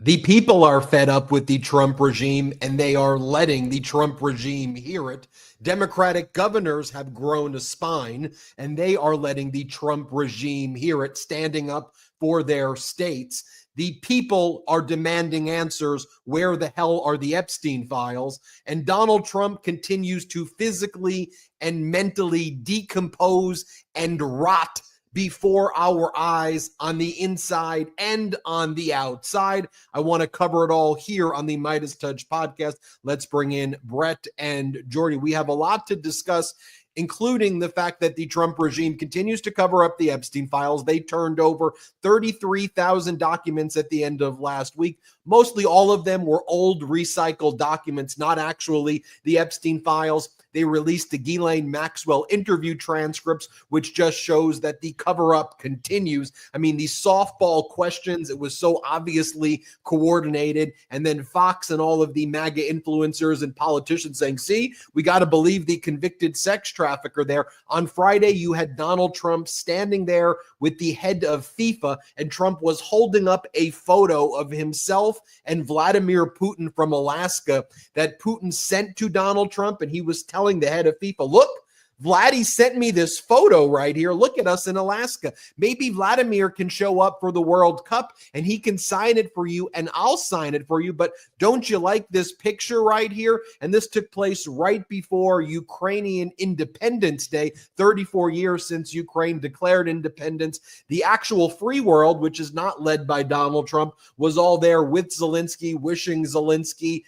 The people are fed up with the Trump regime, and they are letting the Trump regime hear it. Democratic governors have grown a spine, and they are letting the Trump regime hear it, standing up for their states. The people are demanding answers. Where the hell are the Epstein files? And Donald Trump continues to physically and mentally decompose and rot before our eyes on the inside and on the outside. I want to cover it all here on the MeidasTouch Podcast. Let's bring in Brett and Jordy. We have a lot to discuss, including the fact that the Trump regime continues to cover up the Epstein files. They turned over 33,000 documents at the end of last week. Mostly all of them were old recycled documents, not actually the Epstein files. They released the Ghislaine Maxwell interview transcripts, which just shows that the cover-up continues. I mean, these softball questions, it was so obviously coordinated. And then Fox and all of the MAGA influencers and politicians saying, see, we got to believe the convicted sex trafficker there. On Friday, you had Donald Trump standing there with the head of FIFA, and Trump was holding up a photo of himself and Vladimir Putin from Alaska that Putin sent to Donald Trump, and he was telling the head of FIFA, look, Vladdy sent me this photo right here. Look at us in Alaska. Maybe Vladimir can show up for the World Cup and he can sign it for you and I'll sign it for you. But don't you like this picture right here? And this took place right before Ukrainian Independence Day, 34 years since Ukraine declared independence. The actual free world, which is not led by Donald Trump, was all there with Zelensky, wishing Zelensky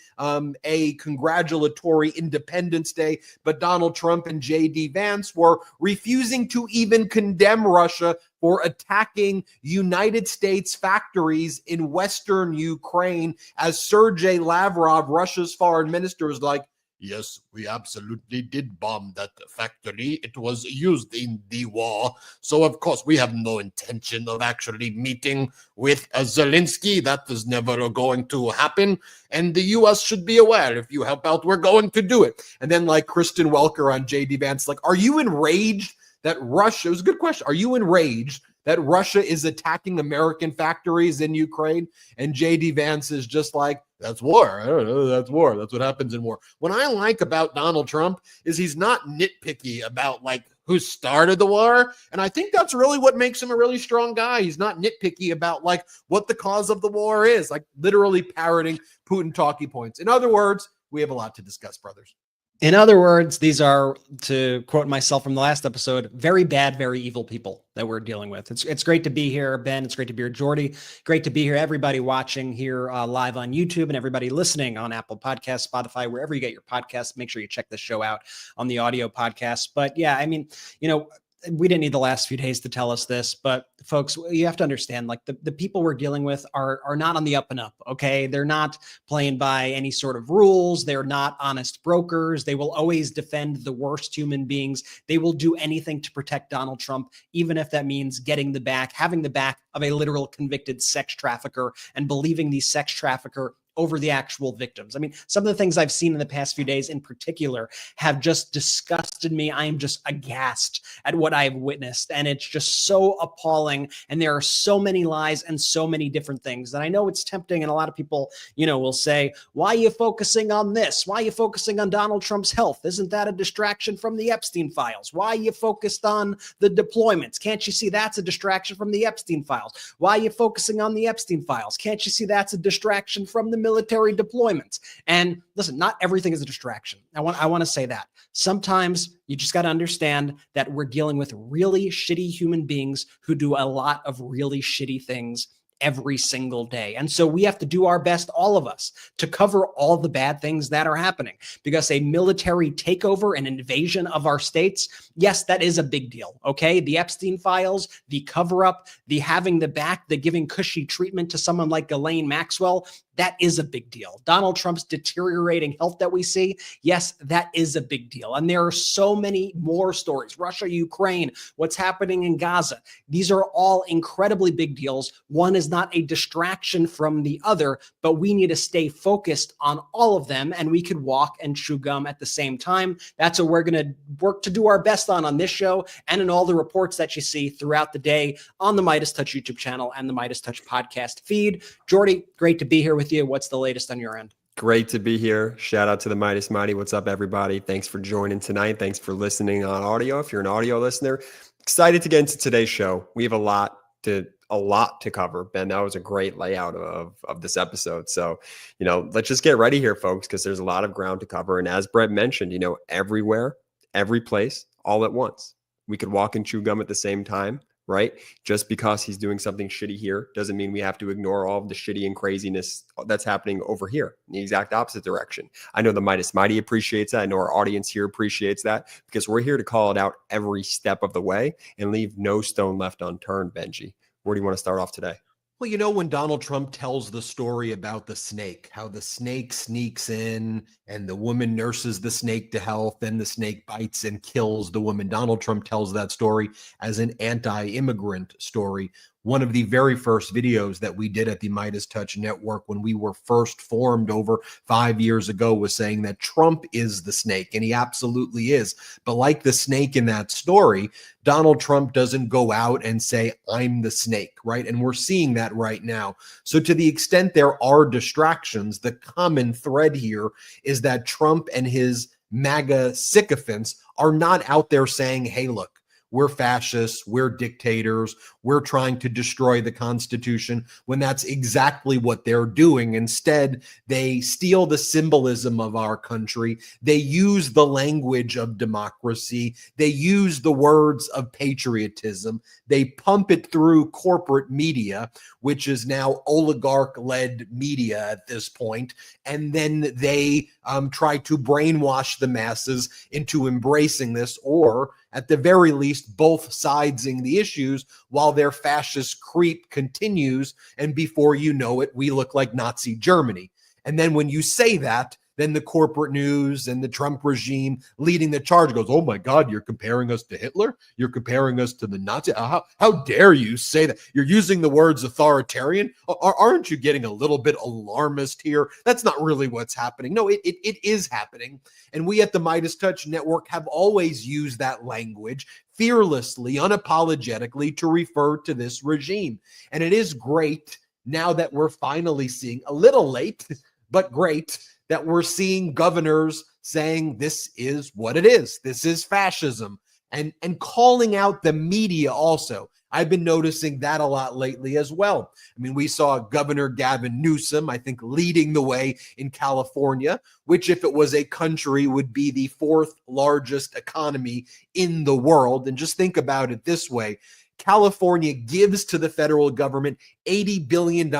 a congratulatory Independence Day. But Donald Trump and J.D. Vance were refusing to even condemn Russia for attacking United States factories in Western Ukraine, as Sergei Lavrov, Russia's foreign minister, was like, yes, we absolutely did bomb that factory. It was used in the war. So, of course, we have no intention of actually meeting with Zelensky. That is never going to happen. And the U.S. should be aware, if you help out, we're going to do it. And then, like Kristen Welker on J.D. Vance, like, are you enraged that Russia, it was a good question, are you enraged that Russia is attacking American factories in Ukraine? And J.D. Vance is just like, that's war. I don't know. That's war. That's what happens in war. What I like about Donald Trump is he's not nitpicky about like who started the war. And I think that's really what makes him a really strong guy. He's not nitpicky about like what the cause of the war is, like literally parroting Putin talking points. In other words, we have a lot to discuss, brothers. In other words, these are, to quote myself from the last episode, very bad, very evil people that we're dealing with. It's great to be here, Ben. It's great to be here, Jordy. Great to be here. Everybody watching here live on YouTube and everybody listening on Apple Podcasts, Spotify, wherever you get your podcasts. Make sure you check this show out on the audio podcast. But yeah, I mean, you know, we didn't need the last few days to tell us this, but folks, you have to understand, like the people we're dealing with are not on the up and up. Okay. They're not playing by any sort of rules. They're not honest brokers. They will always defend the worst human beings. They will do anything to protect Donald Trump, even if that means having the back of a literal convicted sex trafficker and believing the sex trafficker over the actual victims. I mean, some of the things I've seen in the past few days in particular have just disgusted me. I am just aghast at what I've witnessed. And it's just so appalling. And there are so many lies and so many different things. And I know it's tempting. And a lot of people, you know, will say, why are you focusing on this? Why are you focusing on Donald Trump's health? Isn't that a distraction from the Epstein files? Why are you focused on the deployments? Can't you see that's a distraction from the Epstein files? Why are you focusing on the Epstein files? Can't you see that's a distraction from the military deployments? And listen, not everything is a distraction. I want to say that. Sometimes you just got to understand that we're dealing with really shitty human beings who do a lot of really shitty things every single day. And so we have to do our best, all of us, to cover all the bad things that are happening, because a military takeover and invasion of our states, yes, that is a big deal. Okay. The Epstein files, the cover up, the having the back, the giving cushy treatment to someone like Ghislaine Maxwell, that is a big deal. Donald Trump's deteriorating health that we see, yes, that is a big deal. And there are so many more stories. Russia, Ukraine, what's happening in Gaza. These are all incredibly big deals. One is not a distraction from the other, but we need to stay focused on all of them, and we could walk and chew gum at the same time. That's what we're going to work to do our best on this show and in all the reports that you see throughout the day on the MeidasTouch YouTube channel and the MeidasTouch podcast feed. Jordy, great to be here with you. What's the latest on your end? Great to be here. Shout out to the Meidas Mighty. What's up, everybody? Thanks for joining tonight. Thanks for listening on audio. If you're an audio listener, excited to get into today's show. We have a lot to cover. Ben, that was a great layout of this episode. So, let's just get ready here, folks, because there's a lot of ground to cover. And as Brett mentioned, everywhere, every place, all at once. We could walk and chew gum at the same time, right? Just because he's doing something shitty here doesn't mean we have to ignore all of the shitty and craziness that's happening over here in the exact opposite direction. I know the Meidas Mighty appreciates that. I know our audience here appreciates that, because we're here to call it out every step of the way and leave no stone left unturned. Benji, where do you want to start off today? Well, when Donald Trump tells the story about the snake, how the snake sneaks in and the woman nurses the snake to health, then the snake bites and kills the woman. Donald Trump tells that story as an anti-immigrant story. One of the very first videos that we did at the MeidasTouch Network when we were first formed over 5 years ago was saying that Trump is the snake, and he absolutely is. But like the snake in that story, Donald Trump doesn't go out and say, I'm the snake, right? And we're seeing that right now. So to the extent there are distractions, the common thread here is that Trump and his MAGA sycophants are not out there saying, hey, look, we're fascists, we're dictators, we're trying to destroy the Constitution, when that's exactly what they're doing. Instead, they steal the symbolism of our country. They use the language of democracy. They use the words of patriotism. They pump it through corporate media, which is now oligarch-led media at this point. And then they try to brainwash the masses into embracing this, or at the very least, both sidesing the issues while their fascist creep continues. And before you know it, we look like Nazi Germany. And then when you say that, then the corporate news and the Trump regime leading the charge goes, oh my God, you're comparing us to Hitler? You're comparing us to the Nazi? How dare you say that? You're using the words authoritarian? Aren't you getting a little bit alarmist here? That's not really what's happening. No, it is happening. And we at the MeidasTouch Network have always used that language fearlessly, unapologetically, to refer to this regime. And it is great now that we're finally seeing, a little late, but great, that we're seeing governors saying this is what it is. This is fascism, and calling out the media also. I've been noticing that a lot lately as well. I mean, we saw Governor Gavin Newsom, I think, leading the way in California, which, if it was a country, would be the fourth largest economy in the world. And just think about it this way. California gives to the federal government $80 billion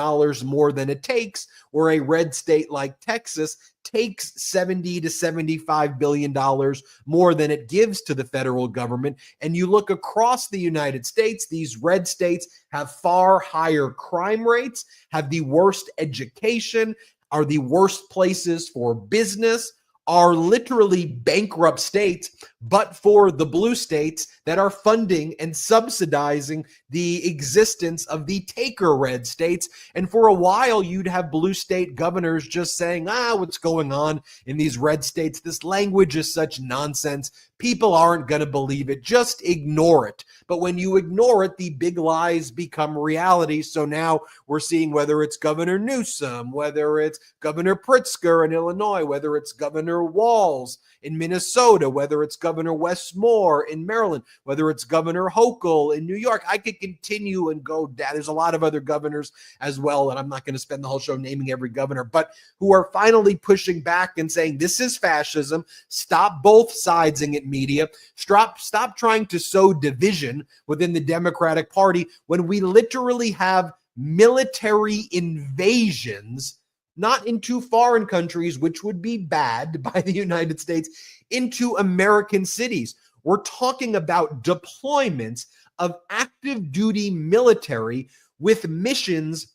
more than it takes, where a red state like Texas takes $70 to $75 billion more than it gives to the federal government. And you look across the United States, these red states have far higher crime rates, have the worst education, are the worst places for business, are literally bankrupt states, but for the blue states that are funding and subsidizing the existence of the taker red states. And for a while, you'd have blue state governors just saying, what's going on in these red states? This language is such nonsense. People aren't going to believe it. Just ignore it. But when you ignore it, the big lies become reality. So now we're seeing whether it's Governor Newsom, whether it's Governor Pritzker in Illinois, whether it's Governor Walz in Minnesota, whether it's Governor Wes Moore in Maryland, whether it's Governor Hochul in New York. I could continue and go down. There's a lot of other governors as well, and I'm not going to spend the whole show naming every governor, but who are finally pushing back and saying this is fascism. Stop both sidesing it, media. Stop trying to sow division within the Democratic Party when we literally have military invasions, not into foreign countries, which would be bad, by the United States, into American cities. We're talking about deployments of active duty military with missions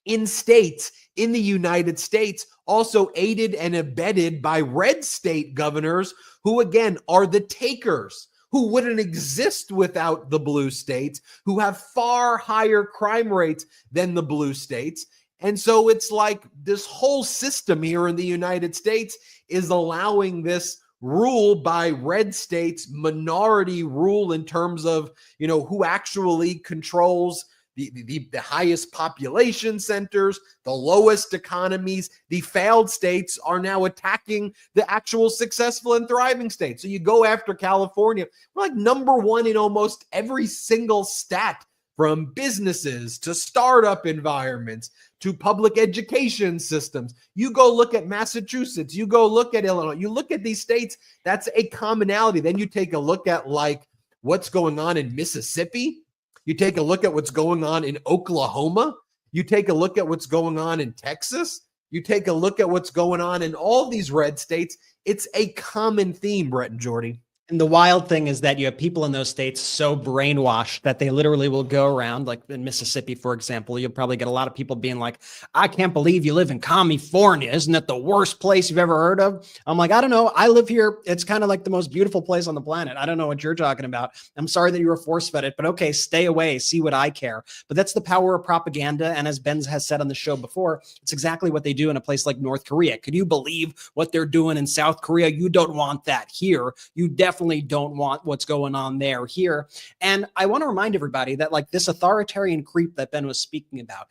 in states in the United States, also aided and abetted by red state governors who, again, are the takers, who wouldn't exist without the blue states, who have far higher crime rates than the blue states. And so it's like this whole system here in the United States is allowing this rule by red states, minority rule in terms of, who actually controls the highest population centers, the lowest economies. The failed states are now attacking the actual successful and thriving states. So you go after California, we're like number one in almost every single stat, from businesses to startup environments to public education systems. You go look at Massachusetts, you go look at Illinois, you look at these states, that's a commonality. Then you take a look at like what's going on in Mississippi. You take a look at what's going on in Oklahoma. You take a look at what's going on in Texas. You take a look at what's going on in all these red states. It's a common theme, Brett and Jordy. And the wild thing is that you have people in those states so brainwashed that they literally will go around, like in Mississippi, for example, you'll probably get a lot of people being like, I can't believe you live in California. Isn't that the worst place you've ever heard of? I'm like, I don't know. I live here. It's kind of like the most beautiful place on the planet. I don't know what you're talking about. I'm sorry that you were force-fed it, but okay, stay away. See what I care. But that's the power of propaganda. And as Ben has said on the show before, it's exactly what they do in a place like North Korea. Could you believe what they're doing in South Korea? You don't want that here. You definitely don't want what's going on there here. And I want to remind everybody that like this authoritarian creep that Ben was speaking about,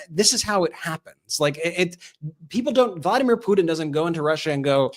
this is how it happens. Like Vladimir Putin doesn't go into Russia and go,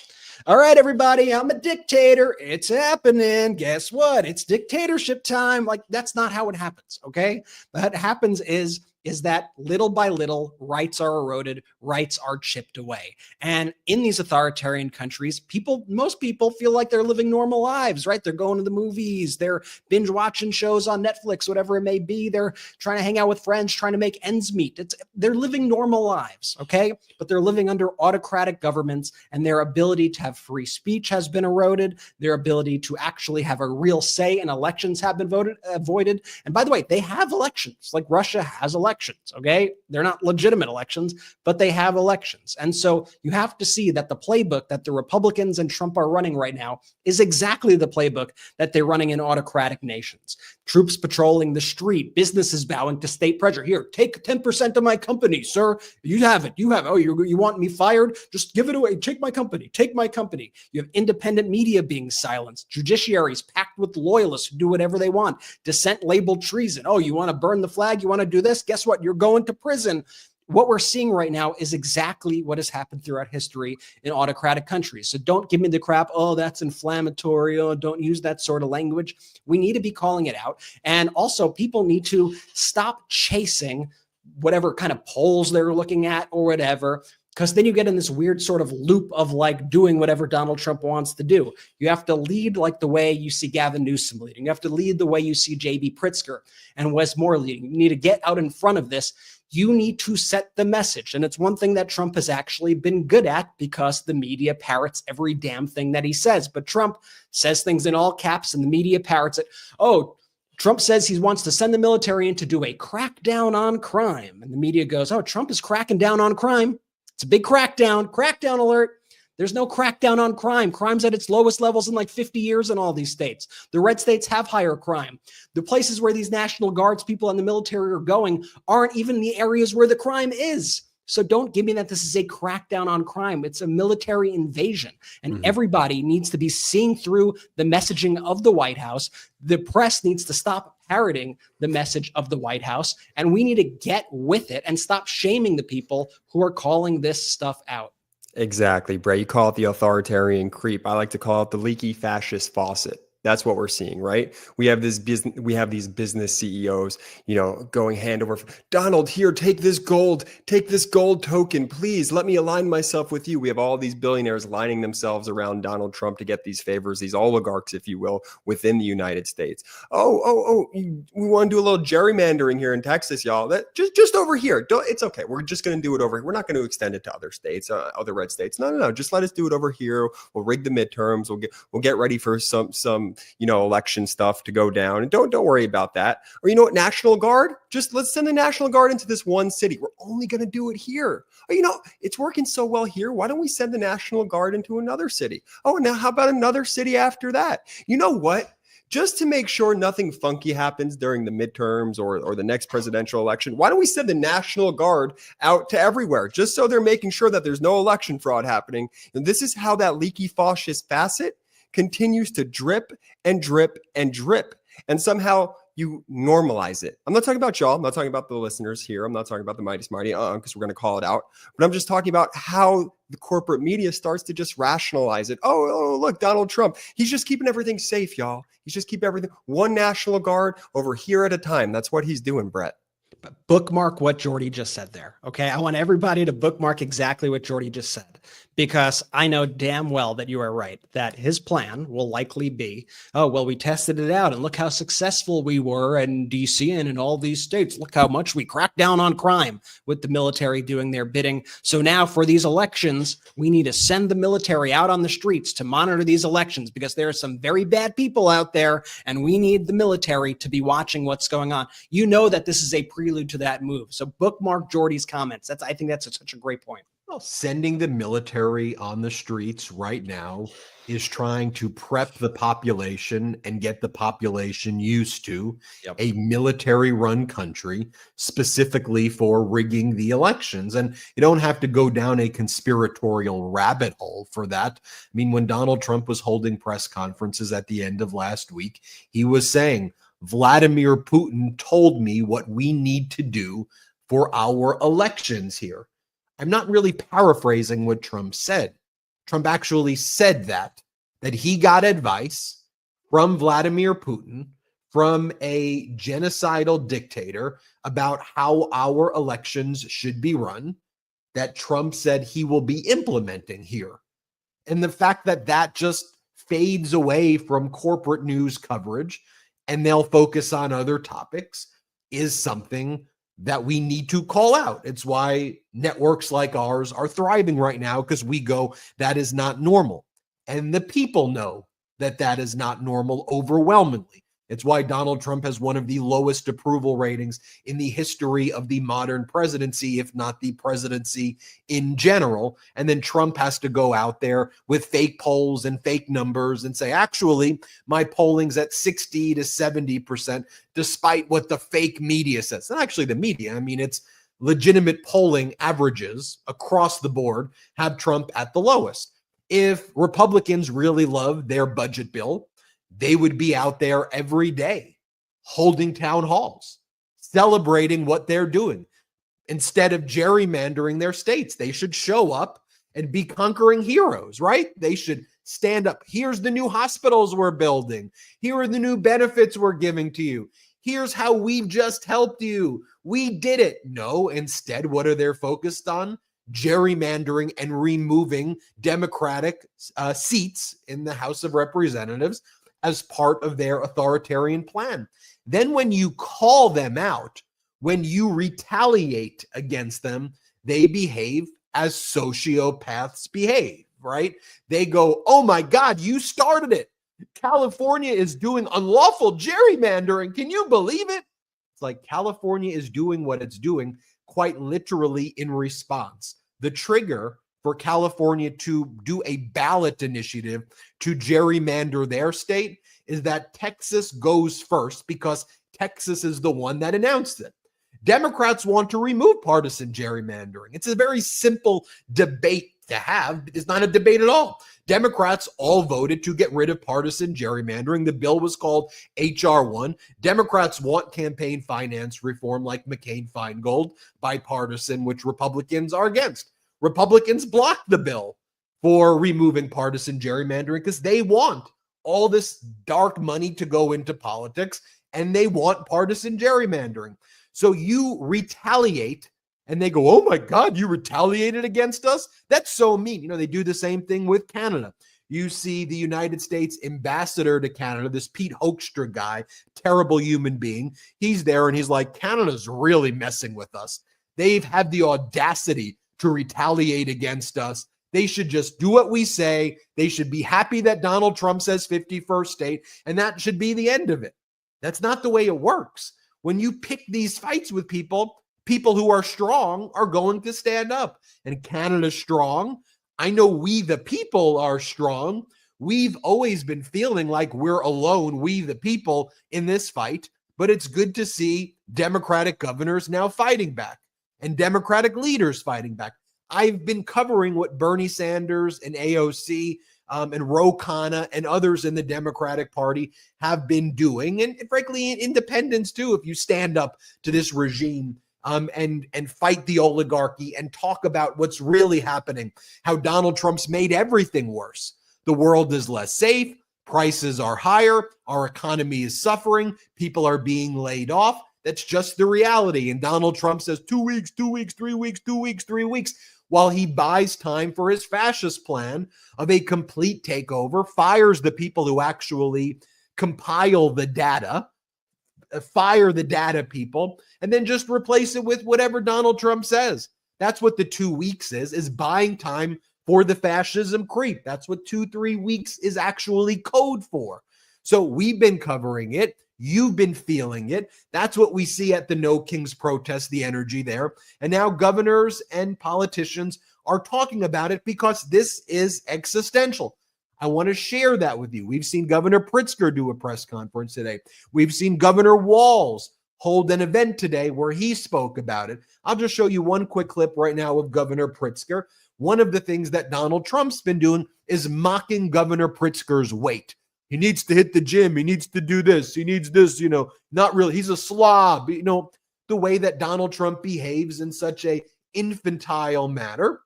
all right, everybody, I'm a dictator. It's happening. Guess what? It's dictatorship time. Like that's not how it happens. Okay. What happens is that little by little, rights are eroded, rights are chipped away. And in these authoritarian countries, most people feel like they're living normal lives, right? They're going to the movies, they're binge watching shows on Netflix, whatever it may be. They're trying to hang out with friends, trying to make ends meet. They're living normal lives, okay? But they're living under autocratic governments, and their ability to have free speech has been eroded. Their ability to actually have a real say in elections have been avoided. And by the way, they have elections, like Russia has elections. Okay. They're not legitimate elections, but they have elections. And so you have to see that the playbook that the Republicans and Trump are running right now is exactly the playbook that they're running in autocratic nations. Troops patrolling the street, businesses bowing to state pressure. Here, take 10% of my company, sir. You have it. You have it. Oh, you want me fired? Just give it away. Take my company. Take my company. You have independent media being silenced. Judiciaries packed with loyalists who do whatever they want. Dissent labeled treason. Oh, you want to burn the flag? You want to do this? Guess what? You're going to prison. What we're seeing right now is exactly what has happened throughout history in autocratic countries. So don't give me the crap, oh, that's inflammatory, oh, don't use that sort of language. We need to be calling it out. And also people need to stop chasing whatever kind of polls they're looking at or whatever, because then you get in this weird sort of loop of like doing whatever Donald Trump wants to do. You have to lead like the way you see Gavin Newsom leading. You have to lead the way you see J.B. Pritzker and Wes Moore leading. You need to get out in front of this. You need to set the message. And it's one thing that Trump has actually been good at because the media parrots every damn thing that he says. But Trump says things in all caps and the media parrots it. Oh, Trump says he wants to send the military in to do a crackdown on crime. And the media goes, oh, Trump is cracking down on crime. It's a big crackdown alert. There's no crackdown on crime. Crime's at its lowest levels in like 50 years in all these states. The red states have higher crime. The places where these National Guards people in the military are going aren't even the areas where the crime is. So don't give me that this is a crackdown on crime. It's a military invasion. And everybody needs to be seeing through the messaging of the White House. The press needs to stop parroting the message of the White House. And we need to get with it and stop shaming the people who are calling this stuff out. Exactly, Bray. You call it the authoritarian creep. I like to call it the leaky fascist faucet. That's what we're seeing, right? We have these business CEOs, going hand over. Donald, here, take this gold token, please. Let me align myself with you. We have all these billionaires lining themselves around Donald Trump to get these favors, these oligarchs, if you will, within the United States. We want to do a little gerrymandering here in Texas, y'all. That just over here. It's okay. We're just going to do it over here. We're not going to extend it to other states, other red states. No. Just let us do it over here. We'll rig the midterms. We'll get ready for some election stuff to go down. And don't worry about that. Or National Guard, just let's send the National Guard into this one city. We're only going to do it here. Or, it's working so well here. Why don't we send the National Guard into another city? Oh, and now how about another city after that? You know what? just to make sure nothing funky happens during the midterms or the next presidential election. Why don't we send the National Guard out to everywhere just so they're making sure that there's no election fraud happening? And this is how that leaky fascist facet continues to drip and drip and drip. And somehow you normalize it. I'm not talking about y'all. I'm not talking about the listeners here. I'm not talking about the Mighty Smarty, because we're going to call it out. But I'm just talking about how the corporate media starts to just rationalize it. Oh, look, Donald Trump. He's just keeping everything safe, y'all. He's just keeping everything one National Guard over here at a time. That's what he's doing, Brett. But bookmark what Jordy just said there. Okay. I want everybody to bookmark exactly what Jordy just said, because I know damn well that you are right, that his plan will likely be, oh, well, we tested it out and look how successful we were in DC and in all these states. Look how much we cracked down on crime with the military doing their bidding. So now for these elections, we need to send the military out on the streets to monitor these elections, because there are some very bad people out there and we need the military to be watching what's going on. You know that this is a prelude to that move. So bookmark Jordy's comments. I think that's such a great point. Well, sending the military on the streets right now is trying to prep the population and get the population used to a military-run country, specifically for rigging the elections. And you don't have to go down a conspiratorial rabbit hole for that. I mean, when Donald Trump was holding press conferences at the end of last week, he was saying, Vladimir Putin told me what we need to do for our elections here. I'm not really paraphrasing what Trump said. Trump actually said that he got advice from Vladimir Putin, from a genocidal dictator, about how our elections should be run, that Trump said he will be implementing here. And the fact that that just fades away from corporate news coverage and they'll focus on other topics is something that we need to call out. It's why networks like ours are thriving right now, because we go, that is not normal. And the people know that that is not normal overwhelmingly. It's why Donald Trump has one of the lowest approval ratings in the history of the modern presidency, if not the presidency in general. And then Trump has to go out there with fake polls and fake numbers and say, actually, my polling's at 60 to 70%, despite what the fake media says. And actually the media, I mean, it's legitimate polling averages across the board have Trump at the lowest. If Republicans really love their budget bill, they would be out there every day holding town halls, celebrating what they're doing. Instead of gerrymandering their states, they should show up and be conquering heroes, right? They should stand up. Here's the new hospitals we're building. Here are the new benefits we're giving to you. Here's how we've just helped you. We did it. No, instead, what are they focused on? Gerrymandering and removing Democratic seats in the House of Representatives as part of their authoritarian plan. Then when you call them out, when you retaliate against them, they behave as sociopaths behave, right? They go, oh my God, you started it. California is doing unlawful gerrymandering. Can you believe it? It's like California is doing what it's doing quite literally in response. The trigger for California to do a ballot initiative to gerrymander their state is that Texas goes first, because Texas is the one that announced it. Democrats want to remove partisan gerrymandering. It's a very simple debate to have. It's not a debate at all. Democrats all voted to get rid of partisan gerrymandering. The bill was called H.R. 1. Democrats want campaign finance reform like McCain-Feingold, bipartisan, which Republicans are against. Republicans blocked the bill for removing partisan gerrymandering because they want all this dark money to go into politics, and they want partisan gerrymandering. So you retaliate, and they go, oh my God, you retaliated against us? That's so mean. You know, they do the same thing with Canada. You see the United States ambassador to Canada, this Pete Hoekstra guy, terrible human being. He's there and he's like, Canada's really messing with us. They've had the audacity to retaliate against us. They should just do what we say. They should be happy that Donald Trump says 51st state, and that should be the end of it. That's not the way it works. When you pick these fights with people, people who are strong are going to stand up. And Canada's strong. I know we, the people, are strong. we've always been feeling like we're alone, we the people, in this fight. But it's good to see Democratic governors now fighting back and Democratic leaders fighting back. I've been covering what Bernie Sanders and AOC and Ro Khanna and others in the Democratic Party have been doing, and frankly, independents too, if you stand up to this regime and fight the oligarchy and talk about what's really happening, how Donald Trump's made everything worse. The world is less safe, prices are higher, our economy is suffering, people are being laid off. That's just the reality. And Donald Trump says 2 weeks, 2 weeks, 3 weeks, 2 weeks, 3 weeks, while he buys time for his fascist plan of a complete takeover, fires the people who actually compile the data, fire the data people, and then just replace it with whatever Donald Trump says. That's what the 2 weeks is buying time for the fascism creep. That's what 2-3 weeks is actually code for. So we've been covering it. You've been feeling it. That's what we see at the No Kings protest, the energy there. And now governors and politicians are talking about it because this is existential. I want to share that with you. We've seen Governor Pritzker do a press conference today. We've seen Governor Walz hold an event today where he spoke about it. I'll just show you one quick clip right now of Governor Pritzker. One of the things that Donald Trump's been doing is mocking Governor Pritzker's weight. He needs to hit the gym. He needs to do this. He needs this, not really. He's a slob, the way that Donald Trump behaves in such a infantile manner.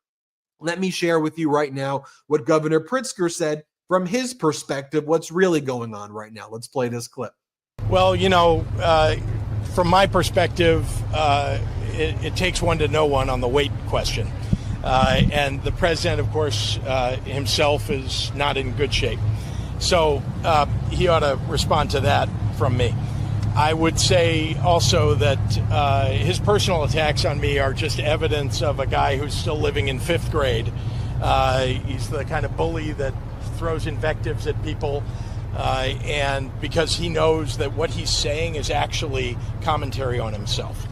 Let me share with you right now what Governor Pritzker said from his perspective, what's really going on right now. Let's play this clip. Well, from my perspective, it takes one to know one on the weight question. And the president, of course, himself is not in good shape. So he ought to respond to that from me. I would say also that his personal attacks on me are just evidence of a guy who's still living in fifth grade. He's the kind of bully that throws invectives at people, and because he knows that what he's saying is actually commentary on himself.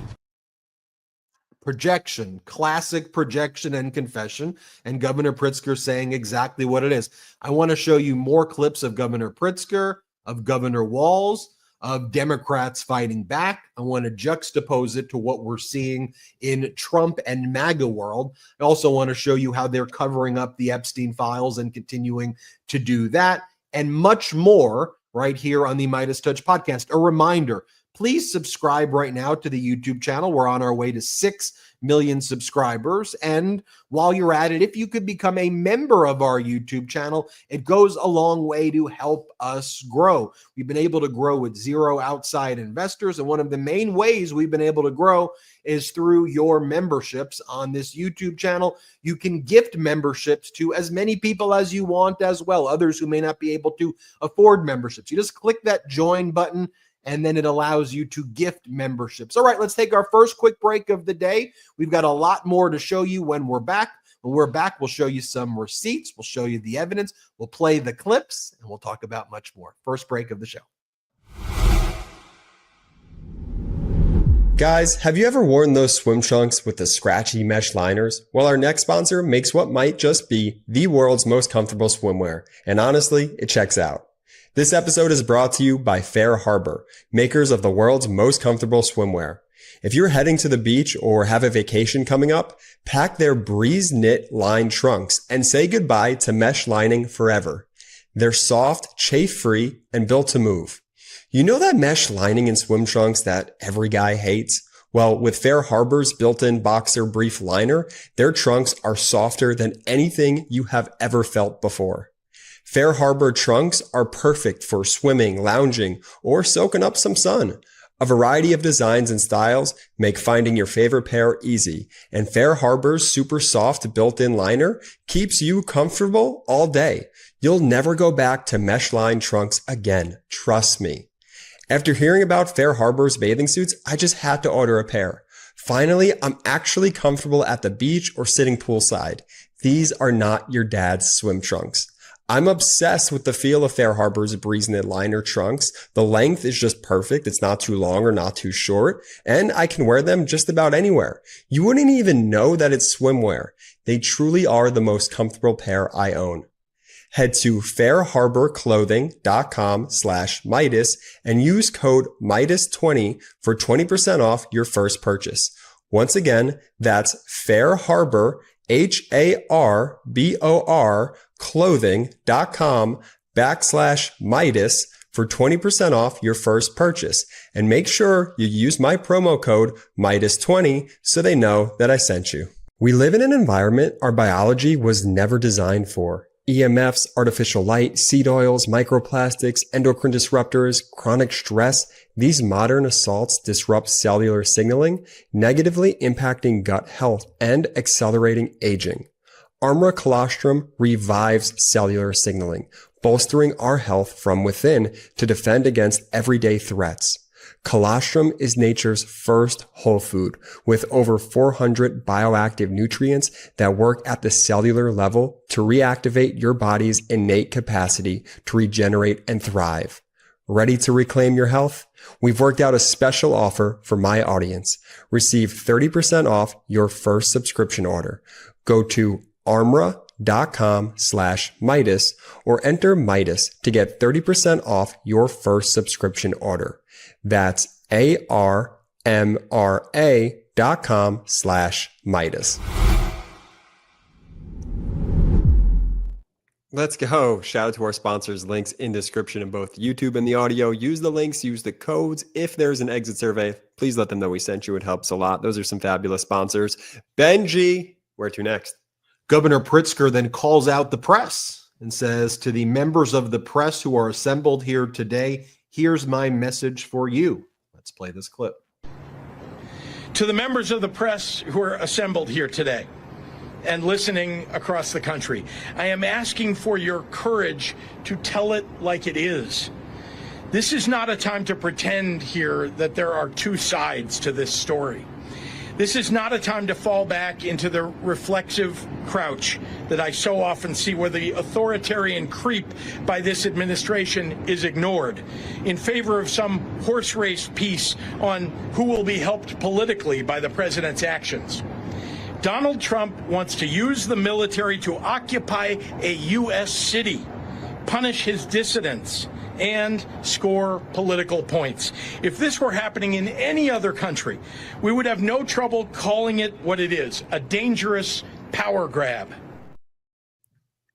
Projection, classic projection and confession, and Governor Pritzker saying exactly what it is. I want to show you more clips of Governor Pritzker, of Governor Walz, of Democrats fighting back. I want to juxtapose it to what we're seeing in Trump and MAGA world. I also want to show you how they're covering up the Epstein files and continuing to do that, and much more right here on the MeidasTouch Podcast. A reminder, please subscribe right now to the YouTube channel. We're on our way to 6 million subscribers. And while you're at it, if you could become a member of our YouTube channel, it goes a long way to help us grow. We've been able to grow with 0 outside investors. And one of the main ways we've been able to grow is through your memberships on this YouTube channel. You can gift memberships to as many people as you want as well, others who may not be able to afford memberships. You just click that join button, and then it allows you to gift memberships. All right, let's take our first quick break of the day. We've got a lot more to show you when we're back. When we're back, we'll show you some receipts. We'll show you the evidence. We'll play the clips, and we'll talk about much more. First break of the show. Guys, have you ever worn those swim trunks with the scratchy mesh liners? Well, our next sponsor makes what might just be the world's most comfortable swimwear. And honestly, it checks out. This episode is brought to you by Fair Harbor, makers of the world's most comfortable swimwear. If you're heading to the beach or have a vacation coming up, pack their Breeze Knit lined trunks and say goodbye to mesh lining forever. They're soft, chafe-free, and built to move. You know that mesh lining in swim trunks that every guy hates? Well, with Fair Harbor's built-in boxer brief liner, their trunks are softer than anything you have ever felt before. Fair Harbor trunks are perfect for swimming, lounging, or soaking up some sun. A variety of designs and styles make finding your favorite pair easy, and Fair Harbor's super soft built-in liner keeps you comfortable all day. You'll never go back to mesh-lined trunks again, trust me. After hearing about Fair Harbor's bathing suits, I just had to order a pair. Finally, I'm actually comfortable at the beach or sitting poolside. These are not your dad's swim trunks. I'm obsessed with the feel of Fair Harbor's Breeze Knit liner trunks. The length is just perfect. It's not too long or not too short, and I can wear them just about anywhere. You wouldn't even know that it's swimwear. They truly are the most comfortable pair I own. Head to fairharborclothing.com/Meidas and use code Meidas20 for 20% off your first purchase. Once again, that's Fair Harbor, HARBOR clothing.com/Meidas for 20% off your first purchase. And make sure you use my promo code Meidas20 so they know that I sent you. We live in an environment our biology was never designed for. EMFs, artificial light, seed oils, microplastics, endocrine disruptors, chronic stress. These modern assaults disrupt cellular signaling, negatively impacting gut health and accelerating aging. Armra Colostrum revives cellular signaling, bolstering our health from within to defend against everyday threats. Colostrum is nature's first whole food with over 400 bioactive nutrients that work at the cellular level to reactivate your body's innate capacity to regenerate and thrive. Ready to reclaim your health? We've worked out a special offer for my audience. Receive 30% off your first subscription order. Go to armra.com/Meidas or enter Meidas to get 30% off your first subscription order. That's ARMRA.com/Meidas. Let's go. Shout out to our sponsors. Links in description of both YouTube and the audio. Use the links, use the codes. If there's an exit survey, please let them know we sent you. It helps a lot. Those are some fabulous sponsors. Benji, where to next? Governor Pritzker then calls out the press and says, to the members of the press who are assembled here today, here's my message for you. Let's play this clip. To the members of the press who are assembled here today and listening across the country, I am asking for your courage to tell it like it is. This is not a time to pretend here that there are two sides to this story. This is not a time to fall back into the reflexive crouch that I so often see, where the authoritarian creep by this administration is ignored in favor of some horse race piece on who will be helped politically by the president's actions. Donald Trump wants to use the military to occupy a U.S. city, punish his dissidents, and score political points. If this were happening in any other country, we would have no trouble calling it what it is, a dangerous power grab.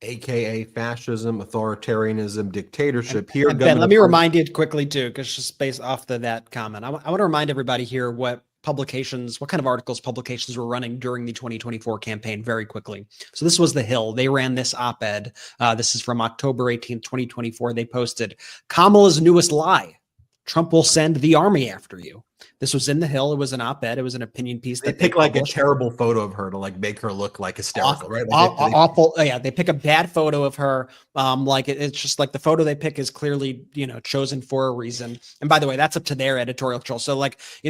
AKA fascism, authoritarianism, dictatorship. Here, Ben, let me remind you quickly too, because just based off that comment, I want to remind everybody here what kind of articles publications were running during the 2024 campaign very quickly. So this was The Hill. They ran this op-ed. This is from October 18th, 2024. They posted, Kamala's newest lie. Trump will send the army after you. This was in The Hill. It was an op-ed. It was an opinion piece. They pick like a terrible photo of her to like make her look like hysterical, right? Awful. Yeah, they pick a bad photo of her. It's just like the photo they pick is clearly, chosen for a reason. And by the way, that's up to their editorial control. So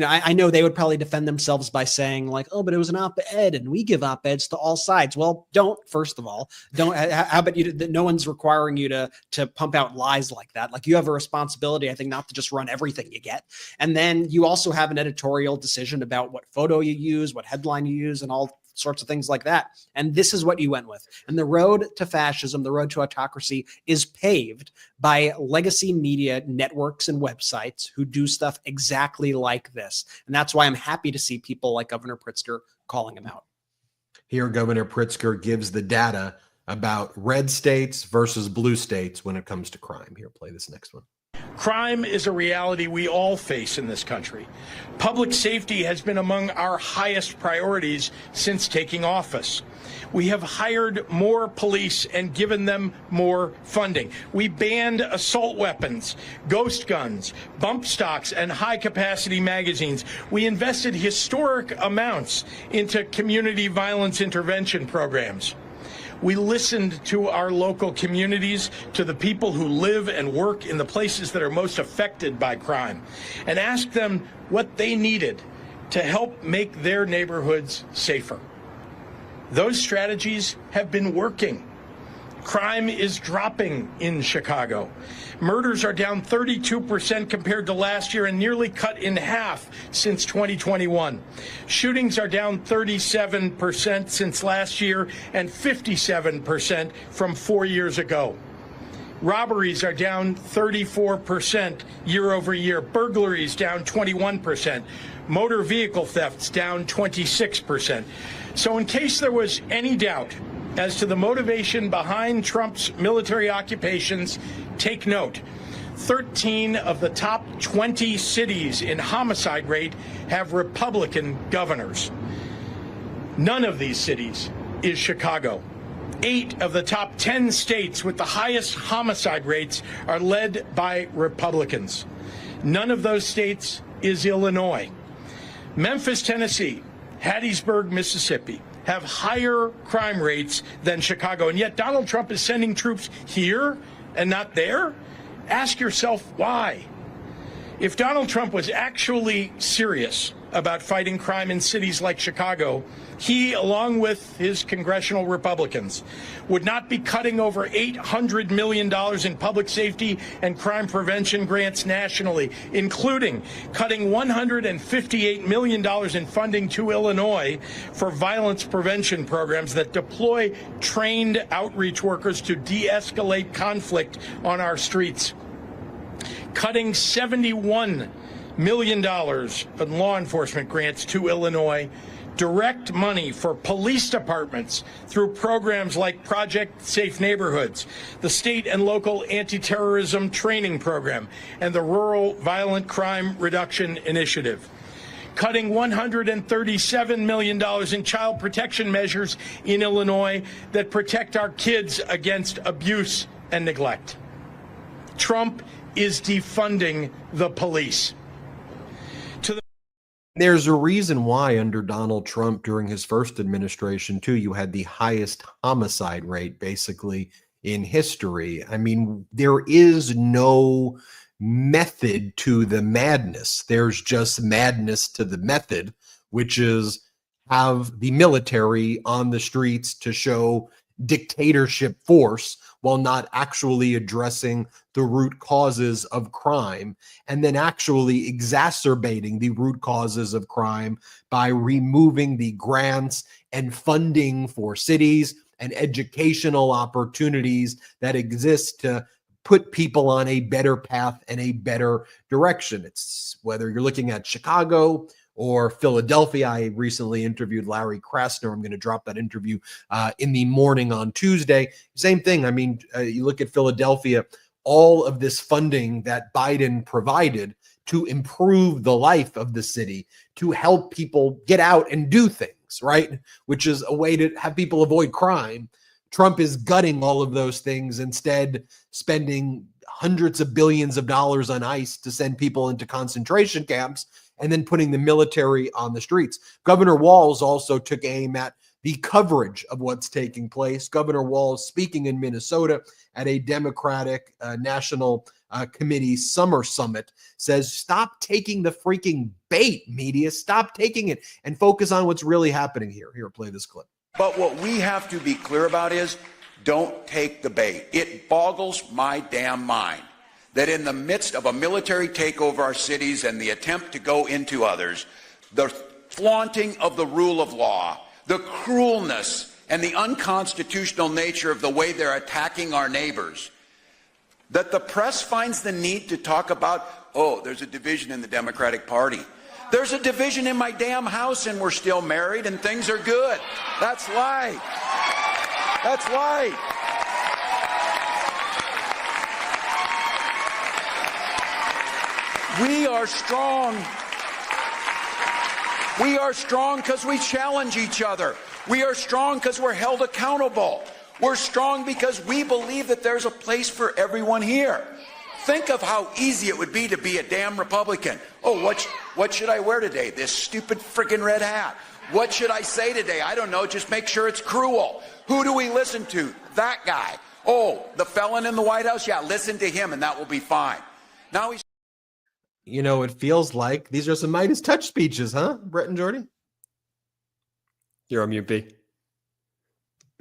I know they would probably defend themselves by saying like, oh, but it was an op-ed and we give op-eds to all sides. Well, first of all, how about you? No one's requiring you to pump out lies like that. Like you have a responsibility, I think, not to just run everything you get. And then you also have an editorial decision about what photo you use, what headline you use, and all sorts of things like that. And this is what you went with. And the road to fascism, the road to autocracy is paved by legacy media networks and websites who do stuff exactly like this. And that's why I'm happy to see people like Governor Pritzker calling him out. Here, Governor Pritzker gives the data about red states versus blue states when it comes to crime. Here, play this next one. Crime is a reality we all face in this country. Public safety has been among our highest priorities since taking office. We have hired more police and given them more funding. We banned assault weapons, ghost guns, bump stocks, and high-capacity magazines. We invested historic amounts into community violence intervention programs. We listened to our local communities, to the people who live and work in the places that are most affected by crime, and asked them what they needed to help make their neighborhoods safer. Those strategies have been working. Crime is dropping in Chicago. Murders are down 32% compared to last year and nearly cut in half since 2021. Shootings are down 37% since last year and 57% from 4 years ago. Robberies are down 34% year over year. Burglaries down 21%. Motor vehicle thefts down 26%. So in case there was any doubt as to the motivation behind Trump's military occupations, take note. 13 of the top 20 cities in homicide rate have Republican governors. None of these cities is Chicago. 8 of the top 10 states with the highest homicide rates are led by Republicans. None of those states is Illinois. Memphis, Tennessee, Hattiesburg, Mississippi have higher crime rates than Chicago, and yet Donald Trump is sending troops here and not there? Ask yourself why. If Donald Trump was actually serious about fighting crime in cities like Chicago, he, along with his congressional Republicans, would not be cutting over $800 million in public safety and crime prevention grants nationally, including cutting $158 million in funding to Illinois for violence prevention programs that deploy trained outreach workers to de-escalate conflict on our streets. Cutting $71 million in law enforcement grants to Illinois, direct money for police departments through programs like Project Safe Neighborhoods, the state and local anti-terrorism training program, and the Rural Violent Crime Reduction Initiative. Cutting $137 million in child protection measures in Illinois that protect our kids against abuse and neglect. Trump is defunding the police. There's a reason why under Donald Trump during his first administration, too, you had the highest homicide rate basically in history. I mean, there is no method to the madness. There's just madness to the method, which is have the military on the streets to show dictatorship force while not actually addressing the root causes of crime, and then actually exacerbating the root causes of crime by removing the grants and funding for cities and educational opportunities that exist to put people on a better path and a better direction. It's whether you're looking at Chicago or Philadelphia. I recently interviewed Larry Krasner. I'm going to drop that interview in the morning on Tuesday. Same thing. I mean, you look at Philadelphia, all of this funding that Biden provided to improve the life of the city, to help people get out and do things, right? Which is a way to have people avoid crime. Trump is gutting all of those things, instead spending hundreds of billions of dollars on ICE to send people into concentration camps, and then putting the military on the streets. Governor Walz also took aim at the coverage of what's taking place. Governor Walz, speaking in Minnesota at a Democratic National Committee summer summit, says, stop taking the freaking bait, media. Stop taking it and focus on what's really happening here. Here, play this clip. But what we have to be clear about is don't take the bait. It boggles my damn mind that in the midst of a military takeover of our cities and the attempt to go into others, the flaunting of the rule of law, the cruelness and the unconstitutional nature of the way they're attacking our neighbors, that the press finds the need to talk about, oh, there's a division in the Democratic Party. There's a division in my damn house and we're still married and things are good. That's light. That's light. We are strong. We are strong because we challenge each other. We are strong because we're held accountable. We're strong because we believe that there's a place for everyone here. Think of how easy it would be to be a damn Republican. Oh, what should I wear today? This stupid freaking red hat. What should I say today? I don't know. Just make sure it's cruel. Who do we listen to? That guy. Oh, the felon in the White House? Yeah, listen to him and that will be fine. Now he's... You know, it feels like these are some MeidasTouch speeches, huh, Brett and Jordy? You're on mute, B.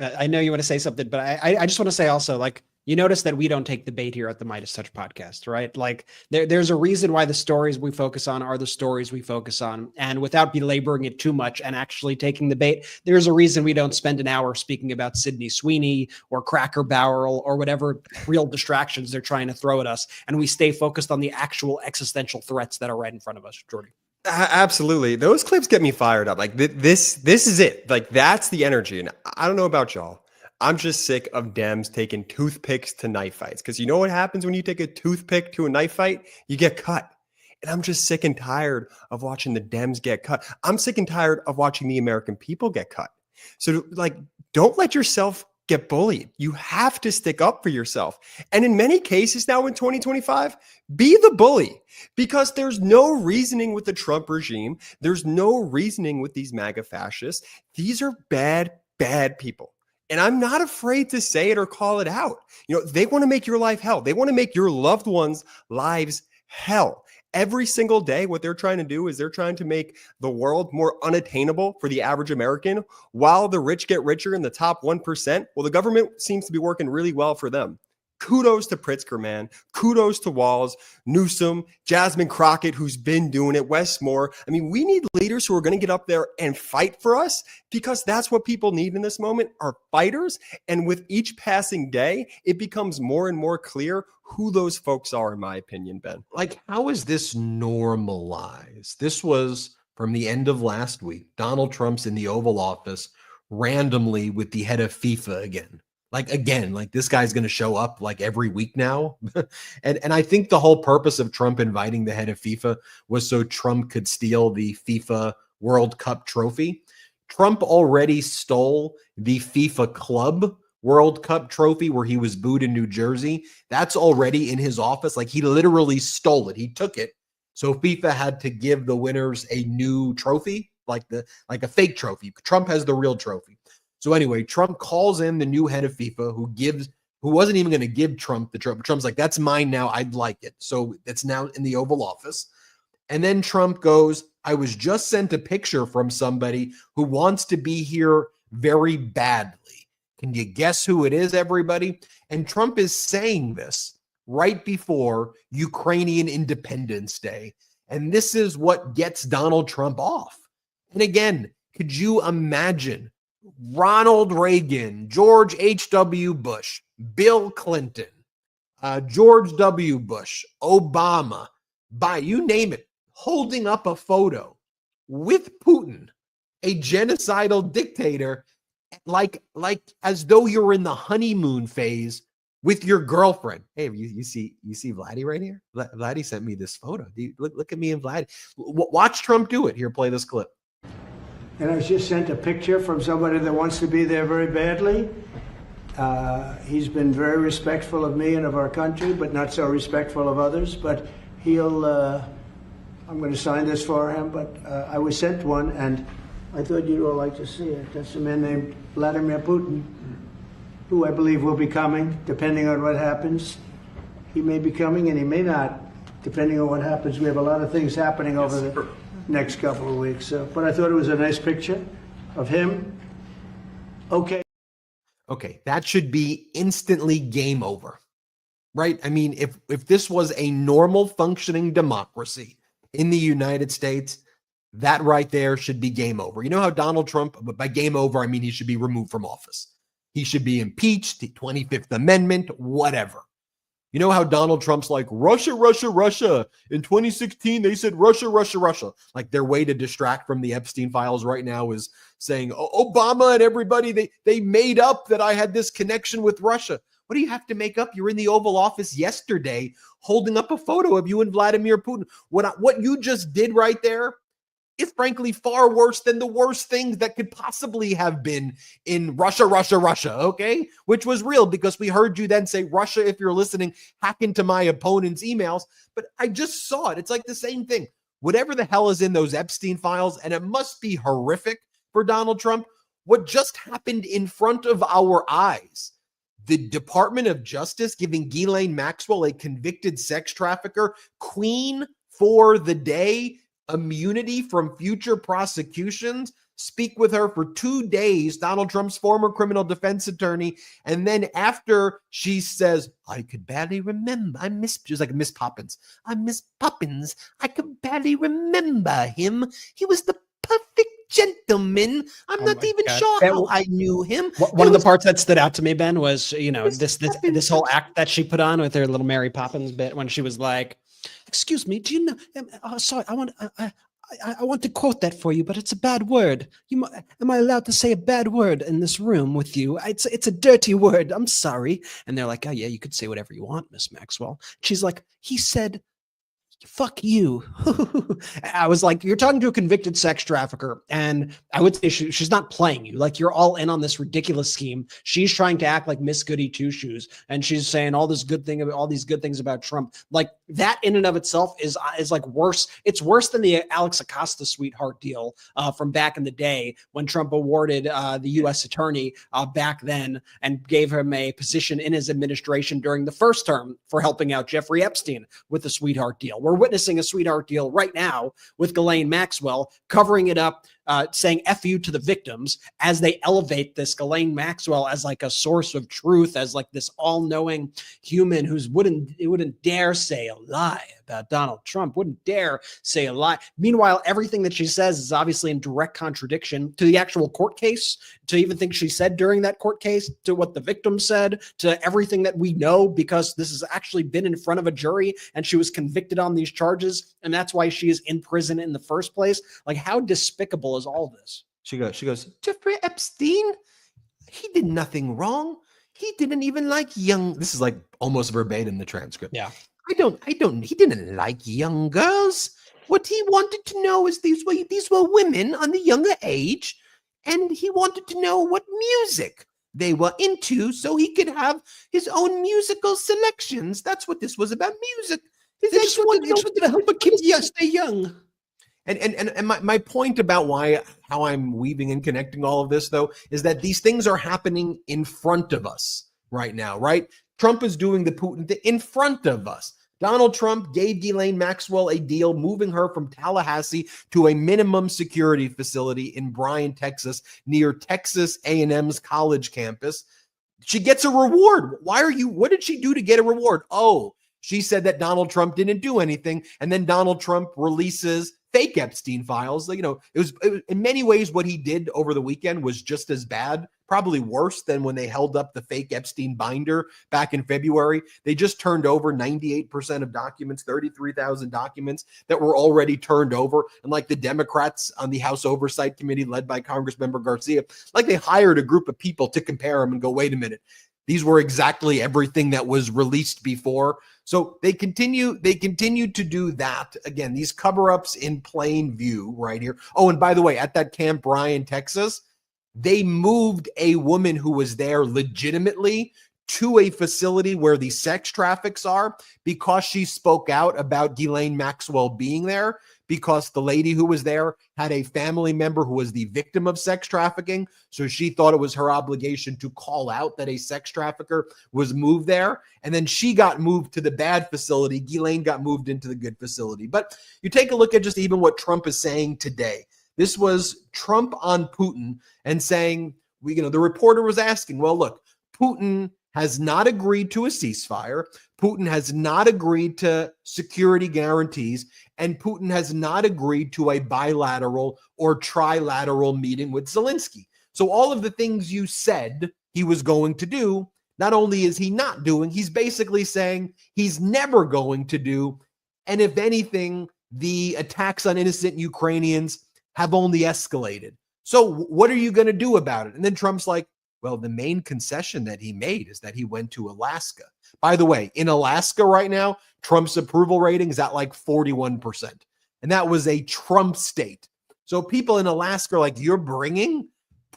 I know you want to say something, but I just want to say also, like, you notice that we don't take the bait here at the MeidasTouch podcast, right? Like there's a reason why the stories we focus on are the stories we focus on. And without belaboring it too much and actually taking the bait, there's a reason we don't spend an hour speaking about Sydney Sweeney or Cracker Barrel or whatever real distractions they're trying to throw at us. And we stay focused on the actual existential threats that are right in front of us, Jordy. Absolutely. Those clips get me fired up. Like this is it. Like that's the energy. And I don't know about y'all. I'm just sick of Dems taking toothpicks to knife fights. Because you know what happens when you take a toothpick to a knife fight? You get cut. And I'm just sick and tired of watching the Dems get cut. I'm sick and tired of watching the American people get cut. So, like, don't let yourself get bullied. You have to stick up for yourself. And in many cases now in 2025, be the bully. Because there's no reasoning with the Trump regime. There's no reasoning with these MAGA fascists. These are bad, bad people. And I'm not afraid to say it or call it out. You know, they want to make your life hell. They want to make your loved ones' lives hell. Every single day, what they're trying to do is they're trying to make the world more unattainable for the average American while the rich get richer in the top 1%. Well, the government seems to be working really well for them. Kudos to Pritzker, man. Kudos to Walz, Newsom, Jasmine Crockett, who's been doing it, Wes Moore. I mean, we need leaders who are going to get up there and fight for us because that's what people need in this moment are fighters. And with each passing day, it becomes more and more clear who those folks are, in my opinion, Ben. Like, how is this normalized? This was from the end of last week. Donald Trump's in the Oval Office randomly with the head of FIFA again. Like this guy's going to show up like every week now. and I think the whole purpose of Trump inviting the head of FIFA was so Trump could steal the FIFA World Cup trophy. Trump already stole the FIFA Club World Cup trophy where he was booed in New Jersey. That's already in his office. Like he literally stole it. He took it. So FIFA had to give the winners a new trophy, like a fake trophy. Trump has the real trophy. So anyway, Trump calls in the new head of FIFA who wasn't even going to give Trump the trophy. Trump's like, that's mine now. I'd like it. So it's now in the Oval Office. And then Trump goes, I was just sent a picture from somebody who wants to be here very badly. Can you guess who it is, everybody? And Trump is saying this right before Ukrainian Independence Day. And this is what gets Donald Trump off. And again, could you imagine Ronald Reagan, George H.W. Bush, Bill Clinton, George W. Bush, Obama, you name it, holding up a photo with Putin, a genocidal dictator, like as though you're in the honeymoon phase with your girlfriend. Hey, you see Vladdy right here? Vladdy sent me this photo. Look at me and Vladdy. Watch Trump do it. Here, play this clip. And I was just sent a picture from somebody that wants to be there very badly. He's been very respectful of me and of our country, but not so respectful of others. But I'm going to sign this for him, but I was sent one, and I thought you'd all like to see it. That's a man named Vladimir Putin, who I believe will be coming, depending on what happens. He may be coming, and he may not, depending on what happens. We have a lot of things happening over the next couple of weeks. But I thought it was a nice picture of him. Okay, that should be instantly game over, right? I mean, if this was a normal functioning democracy in the United States, that right there should be game over. You know how Donald Trump, by game over, I mean he should be removed from office. He should be impeached, the 25th Amendment, whatever. You know how Donald Trump's like, Russia, Russia, Russia. In 2016, they said Russia, Russia, Russia. Like their way to distract from the Epstein files right now is saying, Obama and everybody, they made up that I had this connection with Russia. What do you have to make up? You're in the Oval Office yesterday holding up a photo of you and Vladimir Putin. What you just did right there is frankly far worse than the worst things that could possibly have been in Russia, Russia, Russia, okay? Which was real because we heard you then say, Russia, if you're listening, hack into my opponent's emails. But I just saw it. It's like the same thing. Whatever the hell is in those Epstein files, and it must be horrific for Donald Trump, what just happened in front of our eyes. The Department of Justice giving Ghislaine Maxwell, a convicted sex trafficker, queen for the day, immunity from future prosecutions, speak with her for 2 days, Donald Trump's former criminal defense attorney. And then after she says, I could barely remember, she was like Miss Poppins. I miss Poppins. I could barely remember him. He was the perfect gentleman. I'm not even sure how I knew him. One of the parts that stood out to me, Ben, was, this whole act that she put on with her little Mary Poppins bit when she was like, excuse me, do you know, sorry, I want to quote that for you, but it's a bad word. Am I allowed to say a bad word in this room with you? It's a dirty word. I'm sorry. And they're like, oh yeah, you could say whatever you want, Miss Maxwell. She's like, he said, fuck you. I was like, you're talking to a convicted sex trafficker, and I would say she's not playing you. Like, you're all in on this ridiculous scheme. She's trying to act like Miss Goody Two Shoes, and she's saying all these good things about Trump. Like, that in and of itself is like worse. It's worse than the Alex Acosta sweetheart deal from back in the day when Trump awarded the U.S. attorney back then and gave him a position in his administration during the first term for helping out Jeffrey Epstein with the sweetheart deal. We're witnessing a sweetheart deal right now with Ghislaine Maxwell, covering it up, saying F you to the victims as they elevate this Ghislaine Maxwell as like a source of truth, as like this all-knowing human who wouldn't dare say a lie about Donald Trump, wouldn't dare say a lie. Meanwhile, everything that she says is obviously in direct contradiction to the actual court case, to even think she said during that court case, to what the victim said, to everything that we know, because this has actually been in front of a jury and she was convicted on these charges. And that's why she is in prison in the first place. Like, how despicable is all this? She goes, Jeffrey Epstein, he did nothing wrong. He didn't even like young. This is like almost verbatim the transcript. Yeah. He didn't like young girls. What he wanted to know is these were women on the younger age, and he wanted to know what music they were into so he could have his own musical selections. That's what this was about, music. They just wanted to help a kid stay young. And my point about how I'm weaving and connecting all of this, though, is that these things are happening in front of us right now, right? Trump is doing the Putin thing in front of us. Donald Trump gave Ghislaine Maxwell a deal, moving her from Tallahassee to a minimum security facility in Bryan, Texas, near Texas A&M's college campus. She gets a reward. What did she do to get a reward? Oh, she said that Donald Trump didn't do anything. And then Donald Trump releases fake Epstein files. It was in many ways what he did over the weekend was just as bad, probably worse than when they held up the fake Epstein binder back in February. They just turned over 98% of documents, 33,000 documents that were already turned over. And like the Democrats on the House Oversight Committee led by Congressmember Garcia, like they hired a group of people to compare them and go, wait a minute, these were exactly everything that was released before. So they continue to do that. Again, these cover-ups in plain view right here. Oh, and by the way, at that Camp Bryan, Texas, they moved a woman who was there legitimately to a facility where the sex traffics are because she spoke out about Ghislaine Maxwell being there, because the lady who was there had a family member who was the victim of sex trafficking. So she thought it was her obligation to call out that a sex trafficker was moved there. And then she got moved to the bad facility. Ghislaine got moved into the good facility. But you take a look at just even what Trump is saying today. This was Trump on Putin and saying, the reporter was asking, well, look, Putin has not agreed to a ceasefire. Putin has not agreed to security guarantees, and Putin has not agreed to a bilateral or trilateral meeting with Zelensky. So all of the things you said he was going to do, not only is he not doing, he's basically saying he's never going to do. And if anything, the attacks on innocent Ukrainians have only escalated. So what are you going to do about it? And then Trump's like, well, the main concession that he made is that he went to Alaska. By the way, in Alaska right now, Trump's approval rating is at like 41%. And that was a Trump state. So people in Alaska are like, you're bringing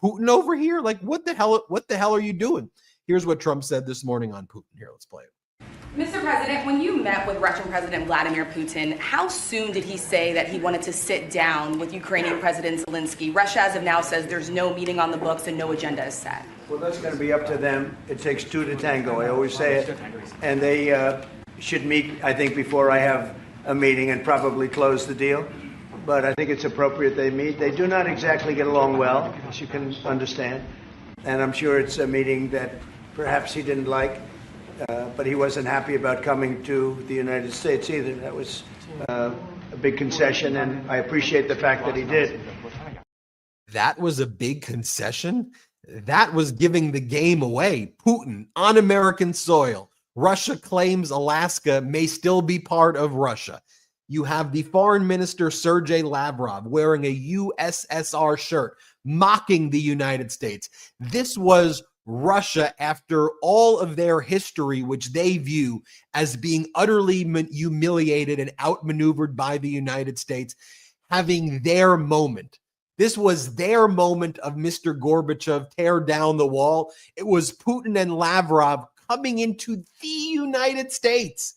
Putin over here? Like, what the hell are you doing? Here's what Trump said this morning on Putin. Here, let's play it. Mr. President, when you met with Russian President Vladimir Putin, how soon did he say that he wanted to sit down with Ukrainian President Zelensky? Russia, as of now, says there's no meeting on the books and no agenda is set. Well, that's going to be up to them. It takes two to tango. I always say it. And they should meet, I think, before I have a meeting and probably close the deal. but I think it's appropriate they meet. They do not exactly get along well, as you can understand. And I'm sure it's a meeting that perhaps he didn't like, but he wasn't happy about coming to the United States either. That was a big concession, and I appreciate the fact that he did. That was a big concession? That was giving the game away. Putin on American soil. Russia claims Alaska may still be part of Russia. You have the foreign minister, Sergei Lavrov, wearing a USSR shirt, mocking the United States. This was Russia after all of their history, which they view as being utterly humiliated and outmaneuvered by the United States, having their moment. This was their moment of Mr. Gorbachev, tear down the wall. It was Putin and Lavrov coming into the United States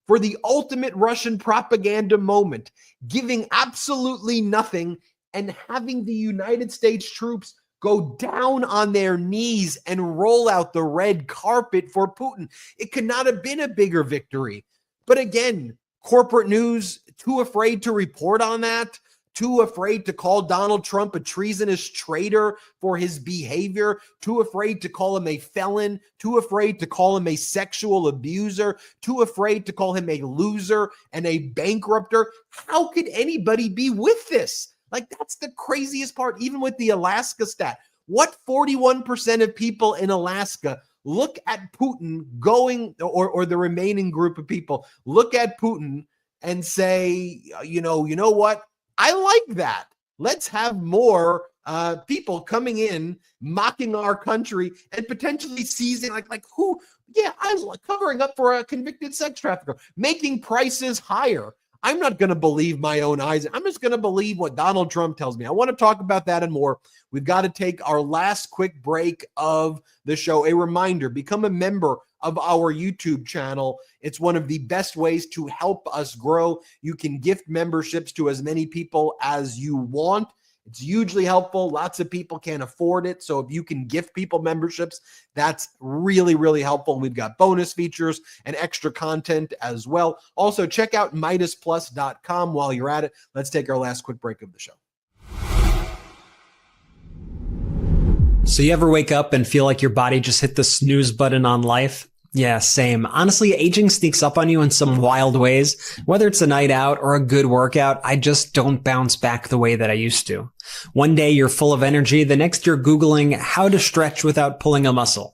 for the ultimate Russian propaganda moment, giving absolutely nothing and having the United States troops go down on their knees and roll out the red carpet for Putin. It could not have been a bigger victory. But again, corporate news, too afraid to report on that, too afraid to call Donald Trump a treasonous traitor for his behavior, too afraid to call him a felon, too afraid to call him a sexual abuser, too afraid to call him a loser and a bankrupter. How could anybody be with this? Like, that's the craziest part, even with the Alaska stat. What 41% of people in Alaska look at Putin going, or the remaining group of people look at Putin and say, you know what? I like that. Let's have more people coming in, mocking our country and potentially seizing, like who? Yeah, I'm covering up for a convicted sex trafficker, making prices higher. I'm not going to believe my own eyes. I'm just going to believe what Donald Trump tells me. I want to talk about that and more. We've got to take our last quick break of the show. A reminder, become a member of our YouTube channel. It's one of the best ways to help us grow. You can gift memberships to as many people as you want. It's hugely helpful. Lots of people can't afford it. So if you can gift people memberships, that's really, really helpful. We've got bonus features and extra content as well. Also, check out MeidasPlus.com while you're at it. Let's take our last quick break of the show. So you ever wake up and feel like your body just hit the snooze button on life? Yeah, same. Honestly, aging sneaks up on you in some wild ways. Whether it's a night out or a good workout, I just don't bounce back the way that I used to. One day you're full of energy, the next you're Googling how to stretch without pulling a muscle.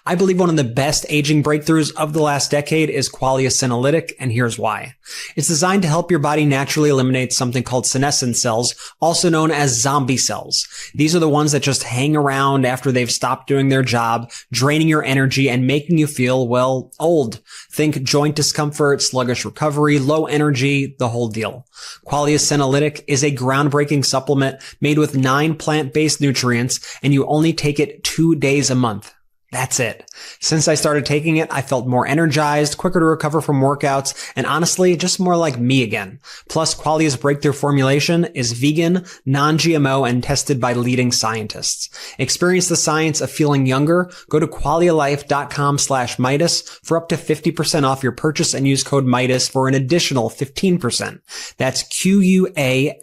I believe one of the best aging breakthroughs of the last decade is Qualia Senolytic, and here's why. It's designed to help your body naturally eliminate something called senescent cells, also known as zombie cells. These are the ones that just hang around after they've stopped doing their job, draining your energy and making you feel, well, old. Think joint discomfort, sluggish recovery, low energy, the whole deal. Qualia Senolytic is a groundbreaking supplement made with 9 plant-based nutrients, and you only take it 2 days a month. That's it. Since I started taking it, I felt more energized, quicker to recover from workouts, and honestly, just more like me again. Plus, Qualia's breakthrough formulation is vegan, non-GMO, and tested by leading scientists. Experience the science of feeling younger. Go to qualialife.com/Meidas for up to 50% off your purchase and use code Meidas for an additional 15%. That's QUALIA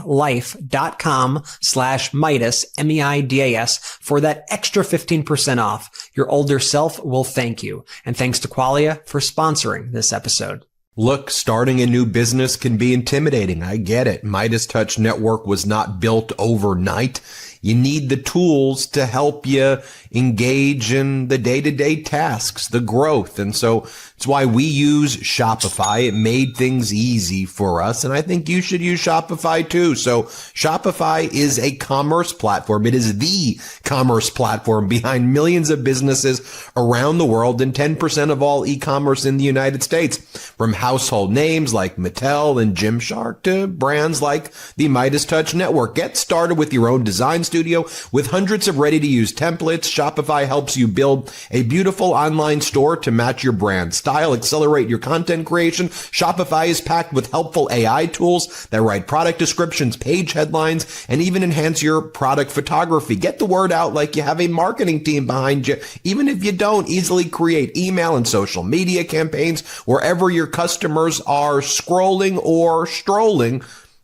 life.com/Meidas, MEIDAS, for that extra 15% off. Your older self will thank you. And thanks to Qualia for sponsoring this episode. Look, starting a new business can be intimidating. I get it. MeidasTouch Network was not built overnight. You need the tools to help you engage in the day-to-day tasks, the growth. And so it's why we use Shopify. It made things easy for us. And I think you should use Shopify too. So Shopify is a commerce platform. It is the commerce platform behind millions of businesses around the world and 10% of all e-commerce in the United States. From household names like Mattel and Gymshark to brands like the MeidasTouch Network. Get started with your own design studio with hundreds of ready-to-use templates. Shopify helps you build a beautiful online store to match your brand style, accelerate your content creation. Shopify is packed with helpful AI tools that write product descriptions, page headlines, and even enhance your product photography. Get the word out like you have a marketing team behind you. Even if you don't, easily create email and social media campaigns wherever your customers are scrolling or strolling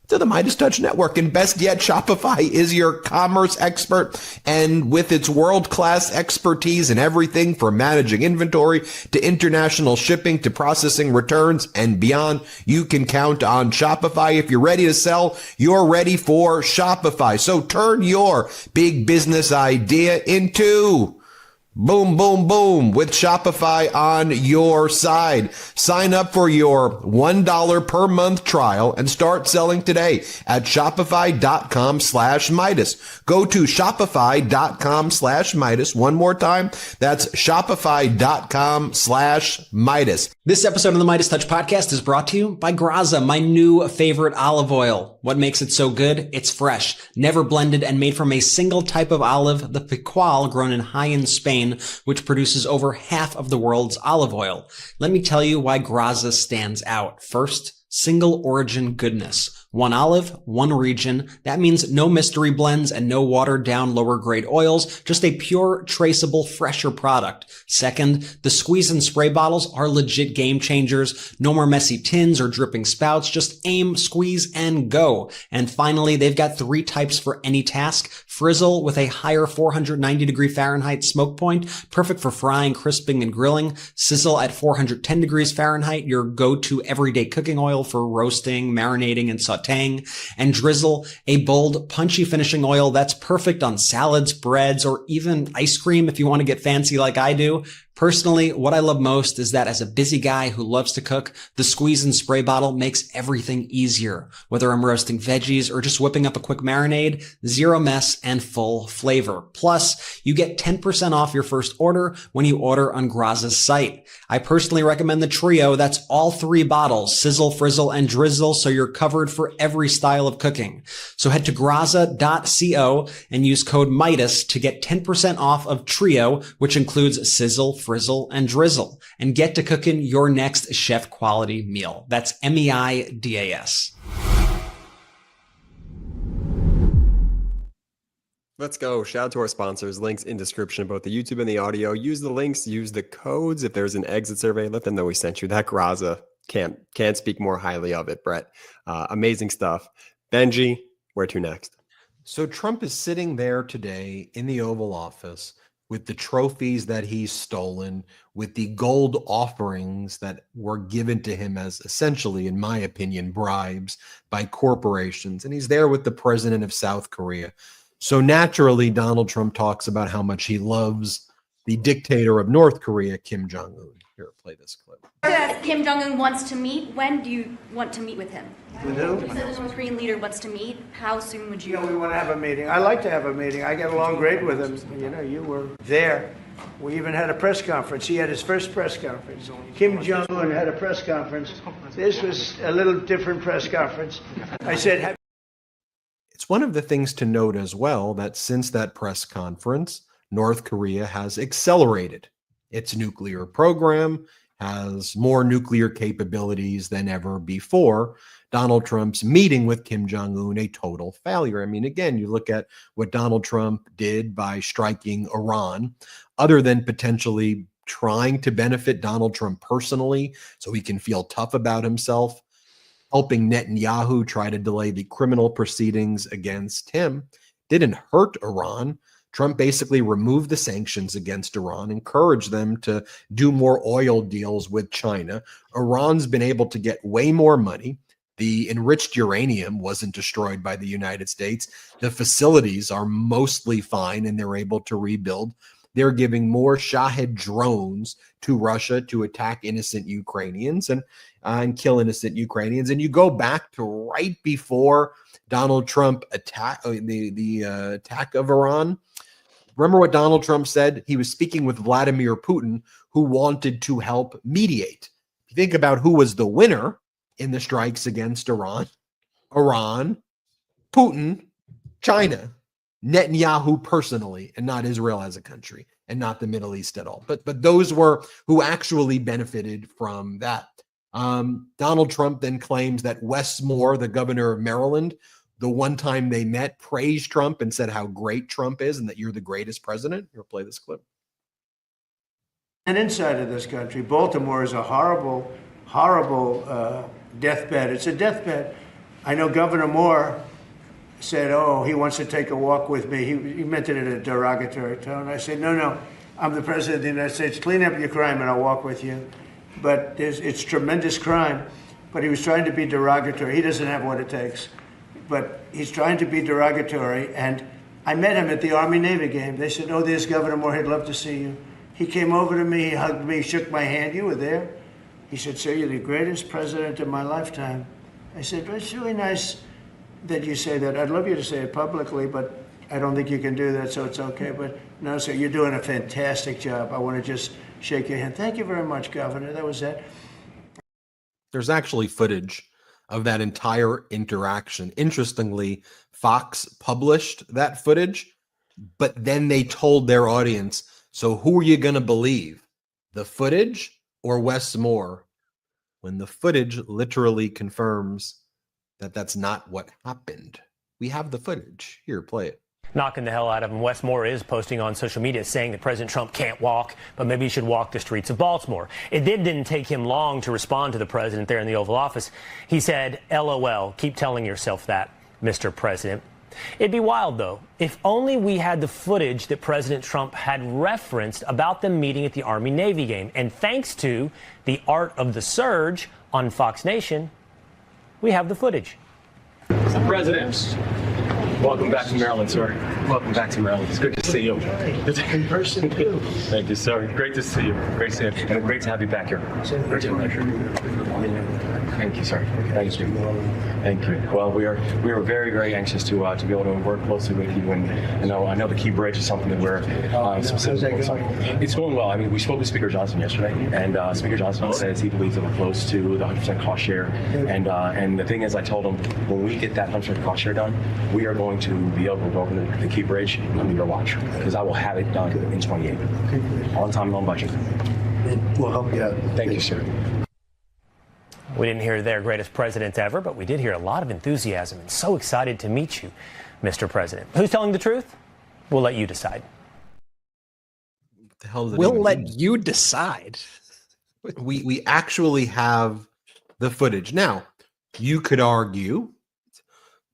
to the MeidasTouch Network. And best yet, Shopify is your commerce expert. And with its world-class expertise in everything from managing inventory to international shipping to processing returns and beyond, you can count on Shopify. If you're ready to sell, you're ready for Shopify. So turn your big business idea into boom, boom, boom with Shopify on your side. Sign up for your $1 per month trial and start selling today at shopify.com/Meidas. Go to shopify.com/Meidas. One more time. That's shopify.com/Meidas. This episode of the MeidasTouch Podcast is brought to you by Graza, my new favorite olive oil. What makes it so good? It's fresh, never blended, and made from a single type of olive, the Picual, grown in Jaén, Spain, which produces over half of the world's olive oil. Let me tell you why Graza stands out. First, single origin goodness. One olive, one region. That means no mystery blends and no watered down lower grade oils, just a pure, traceable, fresher product. Second, the squeeze and spray bottles are legit game changers. No more messy tins or dripping spouts. Just aim, squeeze, and go. And finally, they've got 3 types for any task. Frizzle with a higher 490 Fahrenheit smoke point, perfect for frying, crisping, and grilling. Sizzle at 410 degrees Fahrenheit, your go-to everyday cooking oil for roasting, marinating, and sautéing. And drizzle, a bold, punchy finishing oil that's perfect on salads, breads, or even ice cream if you want to get fancy like I do. Personally, what I love most is that as a busy guy who loves to cook, the squeeze and spray bottle makes everything easier. Whether I'm roasting veggies or just whipping up a quick marinade, zero mess and full flavor. Plus, you get 10% off your first order when you order on Graza's site. I personally recommend the trio. That's all 3 bottles, sizzle, frizzle, and drizzle, so you're covered for every style of cooking. So head to graza.co and use code MeidasTouch to get 10% off of trio, which includes sizzle, frizzle, and drizzle, and get to cooking your next chef quality meal. That's MEIDAS. Let's go. Shout out to our sponsors. Links in description, both the YouTube and the audio. Use the links, use the codes. If there's an exit survey, let them know we sent you. That Graza, can't speak more highly of it, Brett. Amazing stuff. Benji, where to next? So Trump is sitting there today in the Oval Office with the trophies that he's stolen, with the gold offerings that were given to him as essentially, in my opinion, bribes by corporations. And he's there with the president of South Korea. So naturally, Donald Trump talks about how much he loves the dictator of North Korea, Kim Jong-un. Here, play this clip. Kim Jong-un wants to meet. When do you want to meet with him? With who? You said the North Korean leader wants to meet. How soon would you? We want to have a meeting. I like to have a meeting. I get along great with him. You know, you were there. We even had a press conference. He had his first press conference. Kim Jong-un had a press conference. This was a little different press conference. I said... It's one of the things to note as well that since that press conference, North Korea has accelerated its nuclear program, has more nuclear capabilities than ever before. Donald Trump's meeting with Kim Jong-un, a total failure. I mean, again, you look at what Donald Trump did by striking Iran, other than potentially trying to benefit Donald Trump personally so he can feel tough about himself, helping Netanyahu try to delay the criminal proceedings against him, didn't hurt Iran. Trump basically removed the sanctions against Iran, encouraged them to do more oil deals with China. Iran's been able to get way more money. The enriched uranium wasn't destroyed by the United States. The facilities are mostly fine and they're able to rebuild. They're giving more Shahed drones to Russia to attack innocent Ukrainians and kill innocent Ukrainians. And you go back to right before Donald Trump attack the attack of Iran. Remember what Donald Trump said? He was speaking with Vladimir Putin, who wanted to help mediate. If you think about who was the winner in the strikes against Iran, Putin, China, Netanyahu personally, and not Israel as a country, and not the Middle East at all. But those were who actually benefited from that. Donald Trump then claims that Wes Moore, the governor of Maryland, the one time they met, praised Trump and said how great Trump is and that you're the greatest president. Here, play this clip. And inside of this country, Baltimore is a horrible, horrible deathbed. It's a deathbed I know Governor Moore said, oh, he wants to take a walk with me. He meant it in a derogatory tone. I said, no, I'm the president of the United States. Clean up your crime and I'll walk with you. But it's tremendous crime. But he was trying to be derogatory. He doesn't have what it takes. But he's trying to be derogatory. And I met him at the Army-Navy game. They said, oh, there's Governor Moore. He'd love to see you. He came over to me. He hugged me, shook my hand. You were there. He said, sir, you're the greatest president of my lifetime. I said, well, it's really nice that you say that. I'd love you to say it publicly, but I don't think you can do that, so it's okay. But no, sir, you're doing a fantastic job. I want to just shake your hand. Thank you very much, Governor. That was it. There's actually footage of that entire interaction. Interestingly, Fox published that footage, but then they told their audience, so who are you going to believe, the footage or Wes Moore? When the footage literally confirms that that's not what happened. We have the footage. Here, play it. Knocking the hell out of him. Wes Moore is posting on social media saying that President Trump can't walk, but maybe he should walk the streets of Baltimore. It didn't take him long to respond to the president there in the Oval Office. He said, LOL, keep telling yourself that, Mr. President. It'd be wild, though, if only we had the footage that President Trump had referenced about them meeting at the Army-Navy game. And thanks to the Art of the Surge on Fox Nation, we have the footage. Mr. President, welcome back to Maryland, sir. Welcome back to Maryland. It's good to see you. In person, too. Thank you, sir. Great to see you. Great to see you. And great to have you back here. Thank you, sir. Thank you. Thank you. Well, we are very, very anxious to be able to work closely with you. And I know the key bridge is something that we're specifically. It's going well. I mean, we spoke with Speaker Johnson yesterday, and Speaker Johnson says he believes that we're close to the 100% cost share. And the thing is, I told him when we get that 100% cost share done, we are going to be able to go over the key bridge under your watch, because I will have it done in 28, on time and on budget. We'll help you out. Thank you, sir. We didn't hear their greatest president ever, but we did hear a lot of enthusiasm and so excited to meet you, Mr. President. Who's telling the truth? We'll let you decide. What the hell does it We'll even let mean? you decide. We actually have the footage. Now, you could argue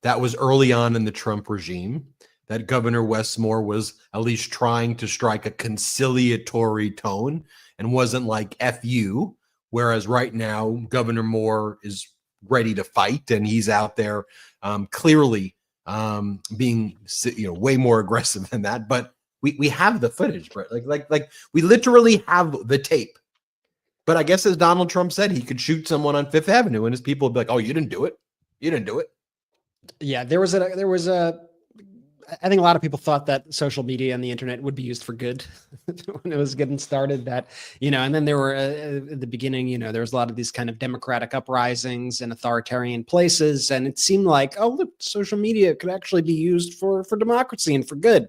that was early on in the Trump regime, that Governor Wes Moore was at least trying to strike a conciliatory tone and wasn't like F you. Whereas right now, Governor Moore is ready to fight, and he's out there clearly being way more aggressive than that. But we have the footage, Brett. Like we literally have the tape. But I guess as Donald Trump said, he could shoot someone on Fifth Avenue, and his people would be like, "Oh, you didn't do it. You didn't do it." Yeah, there was a. I think a lot of people thought that social media and the internet would be used for good when it was getting started. That, and then there were at the beginning, there was a lot of these kind of democratic uprisings in authoritarian places, and it seemed like, oh, look, social media could actually be used for democracy and for good.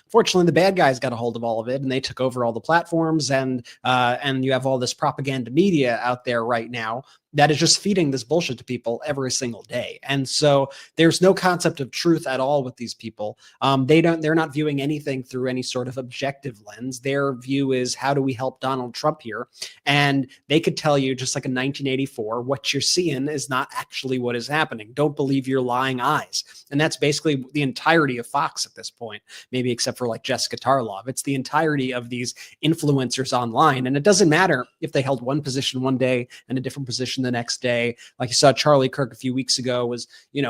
Fortunately, the bad guys got a hold of all of it, and they took over all the platforms, and you have all this propaganda media out there right now that is just feeding this bullshit to people every single day. And so there's no concept of truth at all with these people. They're not viewing anything through any sort of objective lens. Their view is, how do we help Donald Trump here? And they could tell you, just like in 1984, what you're seeing is not actually what is happening. Don't believe your lying eyes. And that's basically the entirety of Fox at this point, maybe except for like Jessica Tarlov. It's the entirety of these influencers online. And it doesn't matter if they held one position one day and a different position the next day. Like you saw Charlie Kirk a few weeks ago was,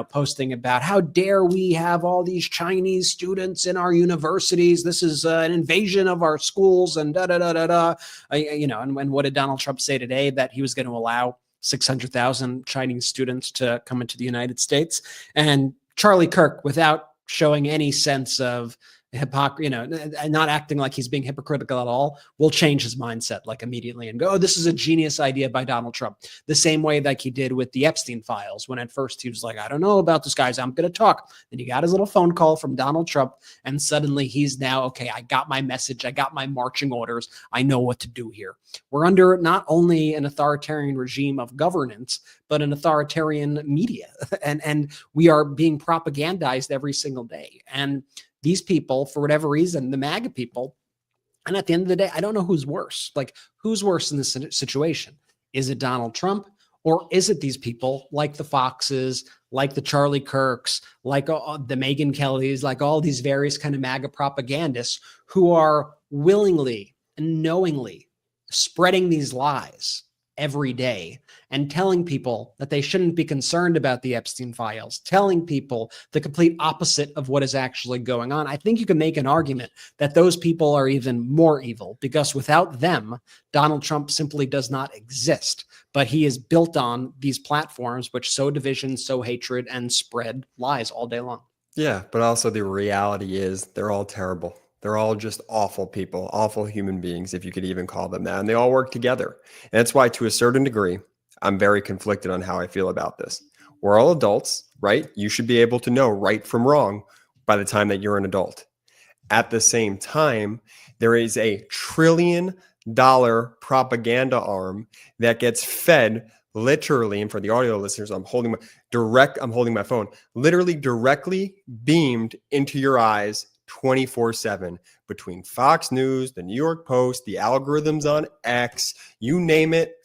posting about how dare we have all these Chinese students in our universities. This is an invasion of our schools and and what did Donald Trump say today? That he was going to allow 600,000 Chinese students to come into the United States. And Charlie Kirk, without showing any sense of hypocrisy, not acting like he's being hypocritical at all, will change his mindset like immediately and go, oh, this is a genius idea by Donald Trump. The same way like he did with the Epstein files, when at first he was like, I don't know about this, guys, I'm going to talk. Then he got his little phone call from Donald Trump, and suddenly he's now, okay, I got my message. I got my marching orders. I know what to do here. We're under not only an authoritarian regime of governance, but an authoritarian media. And we are being propagandized every single day. And these people, for whatever reason, the MAGA people, and at the end of the day, I don't know who's worse. Like, who's worse in this situation? Is it Donald Trump, Or is it these people like the Foxes, like the Charlie Kirks, like the Megyn Kellys, like all these various kind of MAGA propagandists who are willingly and knowingly spreading these lies every day and telling people that they shouldn't be concerned about the Epstein files, telling people the complete opposite of what is actually going on? I think you can make an argument that those people are even more evil, because without them, Donald Trump simply does not exist. But he is built on these platforms which sow division, sow hatred, and spread lies all day long. Yeah, but also the reality is they're all terrible. They're all just awful people, awful human beings, if you could even call them that. And they all work together. And that's why, to a certain degree, I'm very conflicted on how I feel about this. We're all adults, right? You should be able to know right from wrong by the time that you're an adult. At the same time, there is a $1 trillion propaganda arm that gets fed literally, and for the audio listeners, I'm holding my phone, literally directly beamed into your eyes 24/7 between Fox News, the New York Post, the algorithms on X, you name it,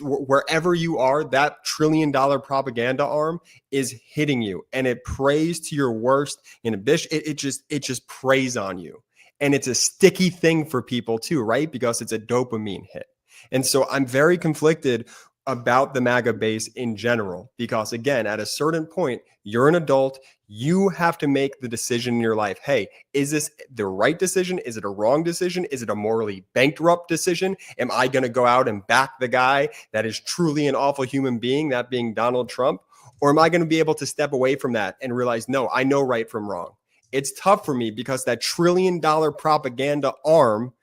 wherever you are, that $1 trillion propaganda arm is hitting you, and it preys to your worst inhibition. It just preys on you. And it's a sticky thing for people too, right? Because it's a dopamine hit. And so I'm very conflicted about the MAGA base in general, because again, at a certain point, you're an adult, you have to make the decision in your life. Hey, is this the right decision? Is it a wrong decision? Is it a morally bankrupt decision? Am I going to go out and back the guy that is truly an awful human being, that being Donald Trump? Or am I going to be able to step away from that and realize, no, I know right from wrong? It's tough for me because that $1 trillion propaganda arm,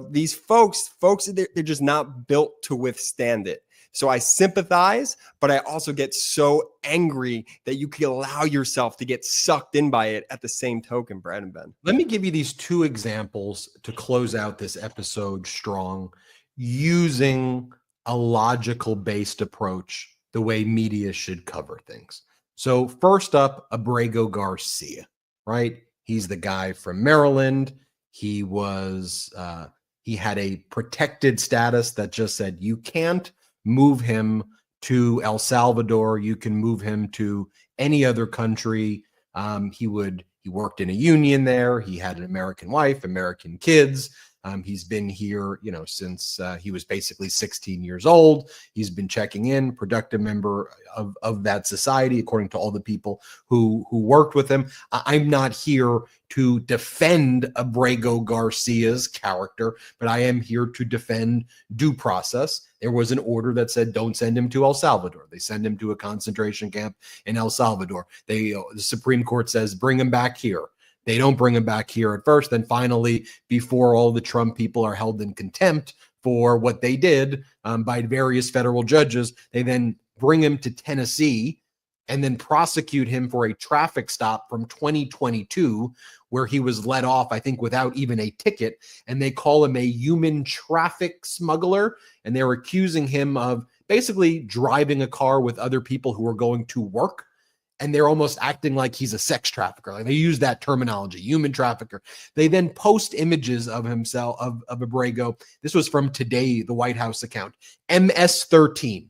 these folks, they're just not built to withstand it. So I sympathize, but I also get so angry that you can allow yourself to get sucked in by it at the same token, Brad and Ben. Let me give you these two examples to close out this episode strong, using a logical based approach, the way media should cover things. So first up, Abrego Garcia, right? He's the guy from Maryland. He had a protected status that just said you can't move him to El Salvador. You can move him to any other country. He worked in a union there. He had an American wife, American kids. He's been here, since he was basically 16 years old. He's been checking in, productive member of that society, according to all the people who worked with him. I'm not here to defend Abrego Garcia's character, but I am here to defend due process. There was an order that said, don't send him to El Salvador. They send him to a concentration camp in El Salvador. The Supreme Court says, bring him back here. They don't bring him back here at first. Then finally, before all the Trump people are held in contempt for what they did by various federal judges, they then bring him to Tennessee and then prosecute him for a traffic stop from 2022, where he was let off, I think, without even a ticket. And they call him a human traffic smuggler. And they're accusing him of basically driving a car with other people who are going to work. And they're almost acting like he's a sex trafficker. Like they use that terminology, human trafficker. They then post images of himself, of Abrego. This was from Today, the White House account, MS-13.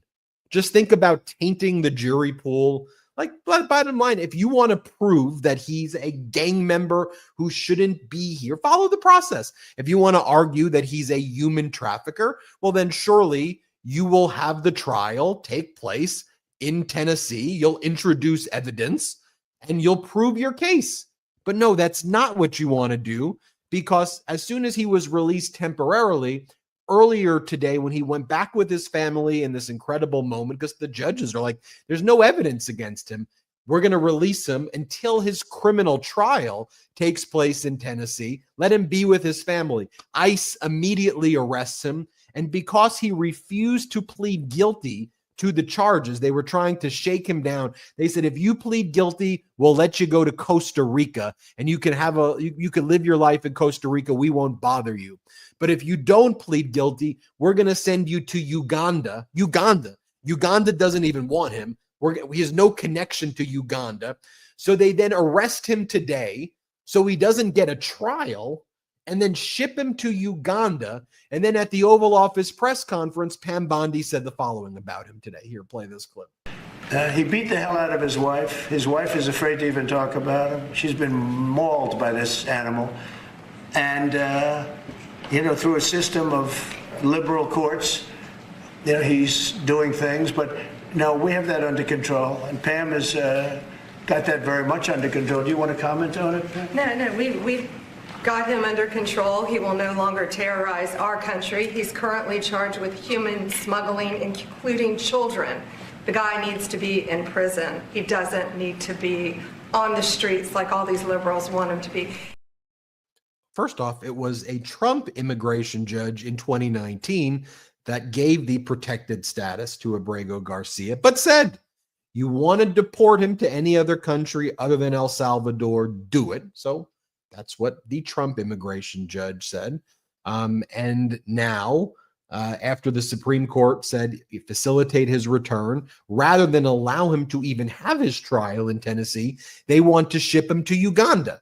Just think about tainting the jury pool. Like, bottom line, if you want to prove that he's a gang member who shouldn't be here, follow the process. If you want to argue that he's a human trafficker, well, then surely you will have the trial take place in Tennessee. You'll introduce evidence and you'll prove your case. But no, that's not what you want to do, because as soon as he was released temporarily, earlier today when he went back with his family in this incredible moment, because the judges are like, there's no evidence against him. We're going to release him until his criminal trial takes place in Tennessee. Let him be with his family. ICE immediately arrests him. And because he refused to plead guilty to the charges, they were trying to shake him down. They said, if you plead guilty, we'll let you go to Costa Rica and you can you can live your life in Costa Rica. We won't bother you. But if you don't plead guilty, we're going to send you to Uganda. Uganda doesn't even want him. He has no connection to Uganda. So they then arrest him today so he doesn't get a trial. and then ship him to Uganda. And then at the Oval Office press conference, Pam Bondi said the following about him today. Here, play this clip. He beat the hell out of his wife. His wife is afraid to even talk about him. She's been mauled by this animal. And, through a system of liberal courts, he's doing things. But no, we have that under control. And Pam has got that very much under control. Do you want to comment on it, Pam? No, we've got him under control. He will no longer terrorize our country. He's currently charged with human smuggling, including children. The guy needs to be in prison. He doesn't need to be on the streets like all these liberals want him to be. First off, it was a Trump immigration judge in 2019 that gave the protected status to Abrego Garcia, but said, you want to deport him to any other country other than El Salvador, do it. So that's what the Trump immigration judge said. And now, after the Supreme Court said facilitate his return, rather than allow him to even have his trial in Tennessee, they want to ship him to Uganda.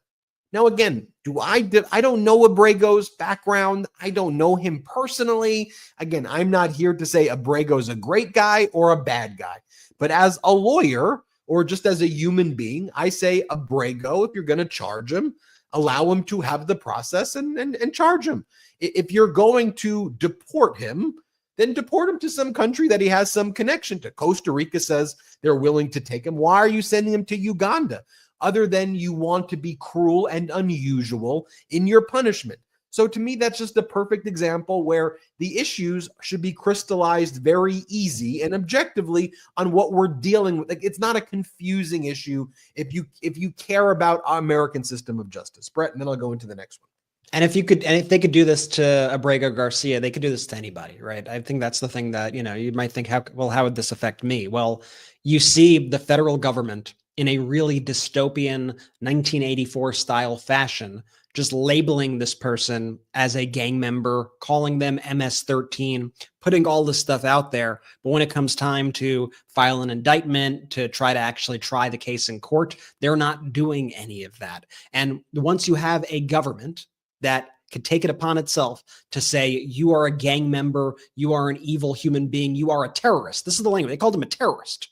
Now, again, I don't know Abrego's background. I don't know him personally. Again, I'm not here to say Abrego's a great guy or a bad guy. But as a lawyer or just as a human being, I say Abrego, if you're going to charge him, allow him to have the process and charge him. If you're going to deport him, then deport him to some country that he has some connection to. Costa Rica says they're willing to take him. Why are you sending him to Uganda? Other than you want to be cruel and unusual in your punishment. So to me, that's just a perfect example where the issues should be crystallized very easy and objectively on what we're dealing with. Like, it's not a confusing issue if you care about our American system of justice. Brett, and then I'll go into the next one. And if they could do this to Abrego Garcia, they could do this to anybody, right? I think that's the thing that, you might think, how would this affect me? Well, you see the federal government in a really dystopian 1984 style fashion, just labeling this person as a gang member, calling them MS-13, putting all this stuff out there. But when it comes time to file an indictment, to try to actually try the case in court, they're not doing any of that. And once you have a government that could take it upon itself to say, you are a gang member, you are an evil human being, you are a terrorist. This is the language. They called him a terrorist.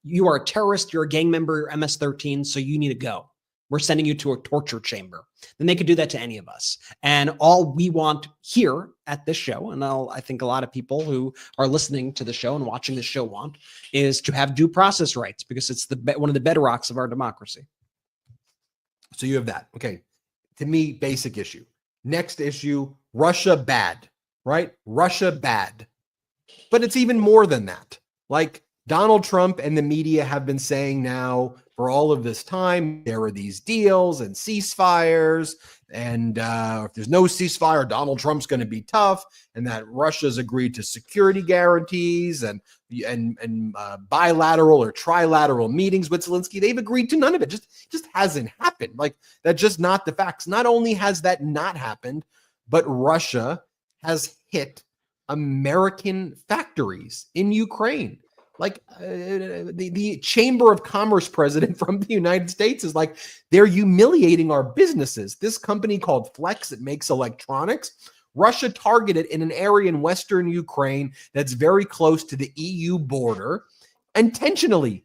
You are a terrorist, you're a gang member, you're MS-13, so you need to go. We're sending you to a torture chamber. Then they could do that to any of us. And all we want here at this show, and I think a lot of people who are listening to the show and watching the show want, is to have due process rights, because it's one of the bedrocks of our democracy. So you have that. Okay. To me, basic issue. Next issue, Russia bad, right? Russia bad. But it's even more than that. Like, Donald Trump and the media have been saying now for all of this time, there are these deals and ceasefires, and if there's no ceasefire, Donald Trump's going to be tough, and that Russia's agreed to security guarantees and bilateral or trilateral meetings with Zelensky. They've agreed to none of it. Just hasn't happened. Like, that's just not the facts. Not only has that not happened, but Russia has hit American factories in Ukraine. Like, the Chamber of Commerce president from the United States is like, they're humiliating our businesses. This company called Flex, that makes electronics, Russia targeted in an area in Western Ukraine that's very close to the EU border, intentionally,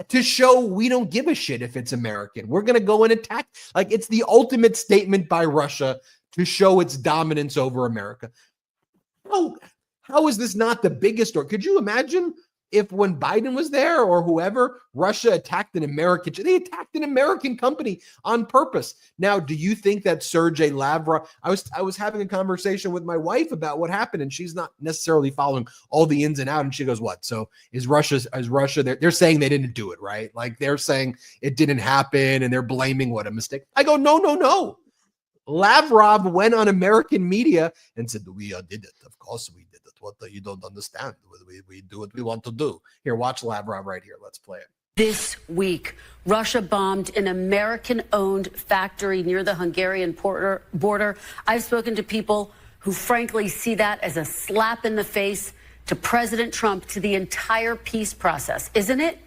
to show we don't give a shit if it's American. We're going to go and attack. Like, it's the ultimate statement by Russia to show its dominance over America. How is this not the biggest story? Could you imagine if when Biden was there or whoever, Russia attacked an American, they attacked an American company on purpose. Now, do you think that Sergei Lavrov, I was having a conversation with my wife about what happened, and she's not necessarily following all the ins and outs. And she goes, what? So is Russia, they're saying they didn't do it, right? Like, they're saying it didn't happen and they're blaming what a mistake. I go, no. Lavrov went on American media and said, we did it. Of course we did it. What you don't understand. We do what we want to do. Here, watch Lavrov right here. Let's play it. This week, Russia bombed an American-owned factory near the Hungarian border. I've spoken to people who frankly see that as a slap in the face to President Trump, to the entire peace process, isn't it?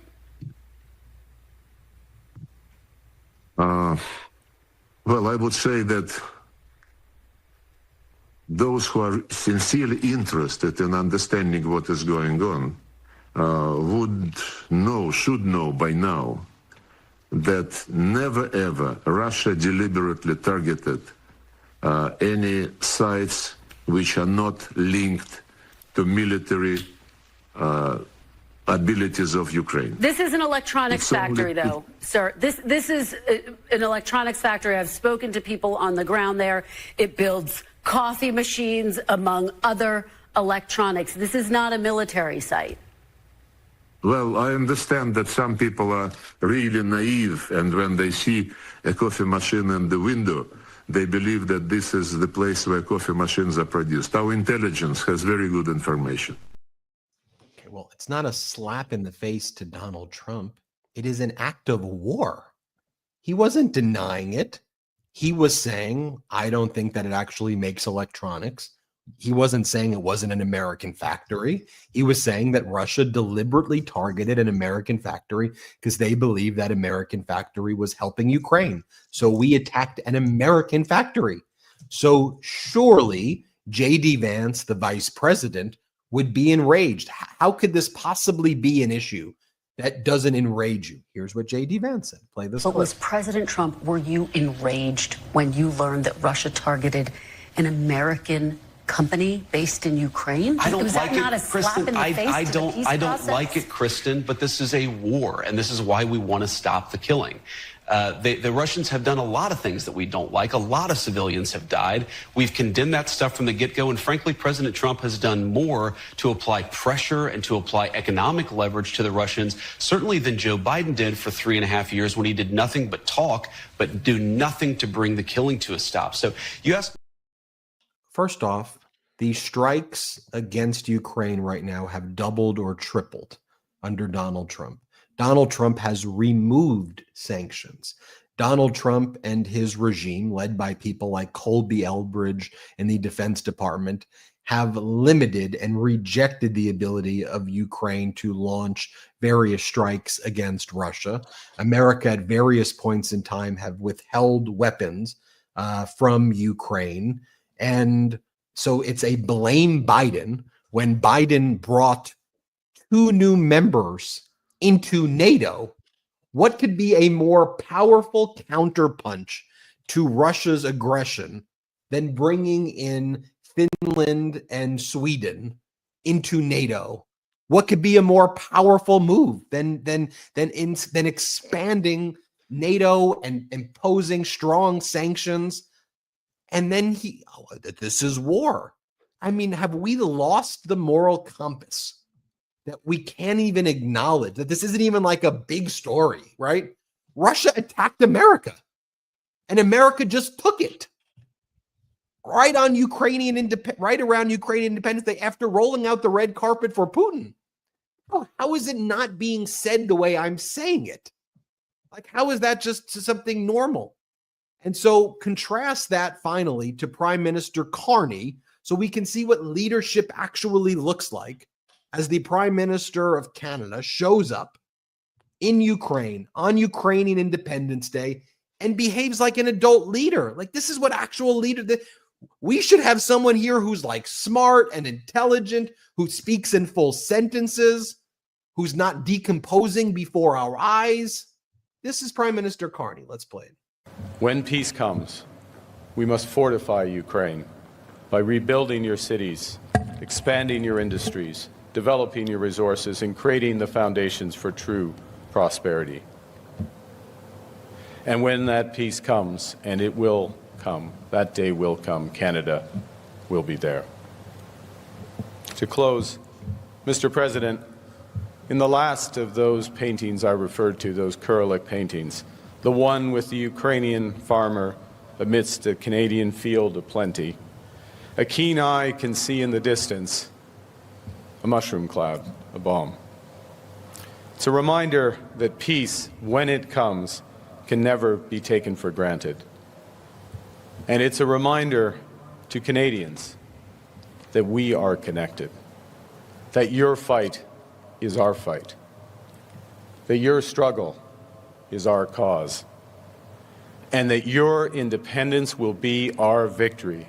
Well, I would say that those who are sincerely interested in understanding what is going on should know by now that never ever Russia deliberately targeted any sites which are not linked to military abilities of Ukraine. This is an electronics factory, though, sir. This is an electronics factory. I've spoken to people on the ground there. It builds coffee machines, among other electronics. This is not a military site. Well, I understand that some people are really naive, and when they see a coffee machine in the window, they believe that this is the place where coffee machines are produced. Our intelligence has very good information. Okay, well, it's not a slap in the face to Donald Trump. It is an act of war. He wasn't denying it. He was saying, I don't think that it actually makes electronics. He wasn't saying it wasn't an American factory. He was saying that Russia deliberately targeted an American factory because they believed that American factory was helping Ukraine. So we attacked an American factory. So surely J.D. Vance, the vice president, would be enraged. How could this possibly be an issue that doesn't enrage you? Here's what J.D. Vance said. Play this clip. Was President Trump, were you enraged when you learned that Russia targeted an American company based in Ukraine? I don't like it, Kristen. I don't like it, Kristen, but this is a war, and this is why we want to stop the killing. The Russians have done a lot of things that we don't like. A lot of civilians have died. We've condemned that stuff from the get-go, and frankly, President Trump has done more to apply pressure and to apply economic leverage to the Russians, certainly than Joe Biden did for 3.5 years when he did nothing but talk, but do nothing to bring the killing to a stop. So you ask. First off, the strikes against Ukraine right now have doubled or tripled under Donald Trump. Donald Trump has removed sanctions. Donald Trump and his regime, led by people like Colby Elbridge in the Defense Department, have limited and rejected the ability of Ukraine to launch various strikes against Russia. America at various points in time have withheld weapons from Ukraine. And so it's a blame Biden when Biden brought 2 new members into NATO. What could be a more powerful counterpunch to Russia's aggression than bringing in Finland and Sweden into NATO? What could be a more powerful move than expanding NATO and imposing strong sanctions? And then this is war. I mean, have we lost the moral compass that we can't even acknowledge that this isn't even like a big story, right? Russia attacked America and America just took it right around Ukrainian Independence Day after rolling out the red carpet for Putin. Oh, how is it not being said the way I'm saying it? Like, how is that just something normal? And so contrast that finally to Prime Minister Carney so we can see what leadership actually looks like as the Prime Minister of Canada shows up in Ukraine on Ukrainian Independence Day and behaves like an adult leader. Like, this is what actual leader... We should have someone here who's like smart and intelligent, who speaks in full sentences, who's not decomposing before our eyes. This is Prime Minister Carney. Let's play it. When peace comes, we must fortify Ukraine by rebuilding your cities, expanding your industries, developing your resources, and creating the foundations for true prosperity. And when that peace comes, and it will come, that day will come, Canada will be there. To close, Mr. President, in the last of those paintings I referred to, those Kurolik paintings, the one with the Ukrainian farmer amidst a Canadian field of plenty, a keen eye can see in the distance a mushroom cloud, a bomb. It's a reminder that peace, when it comes, can never be taken for granted. And it's a reminder to Canadians that we are connected, that your fight is our fight, that your struggle is our cause, and that your independence will be our victory.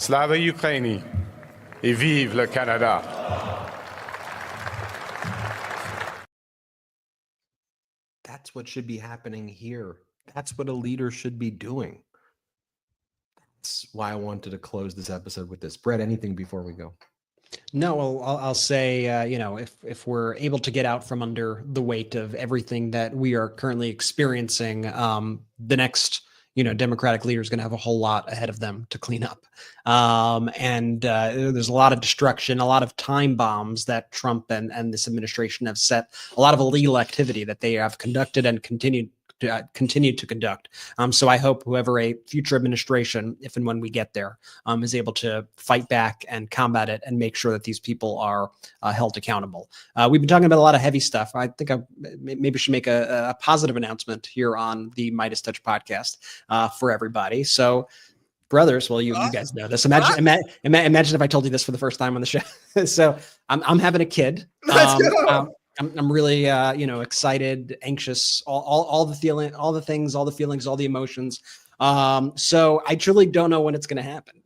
Slava Ukraini et vive le Canada. That's what should be happening here. That's what a leader should be doing. That's why I wanted to close this episode with this. Brett, anything before we go? No, well, I'll say, if we're able to get out from under the weight of everything that we are currently experiencing, the next, Democratic leader is going to have a whole lot ahead of them to clean up. And there's a lot of destruction, a lot of time bombs that Trump and this administration have set, a lot of illegal activity that they have conducted and continued to conduct. So I hope whoever a future administration, if and when we get there, is able to fight back and combat it and make sure that these people are held accountable. We've been talking about a lot of heavy stuff. I think I maybe should make a positive announcement here on the MeidasTouch podcast for everybody. So, brothers, well, you guys know this. Imagine if I told you this for the first time on the show. So I'm having a kid. Let's go. I'm really, excited, anxious, all the feelings, all the emotions. So I truly don't know when it's going to happen.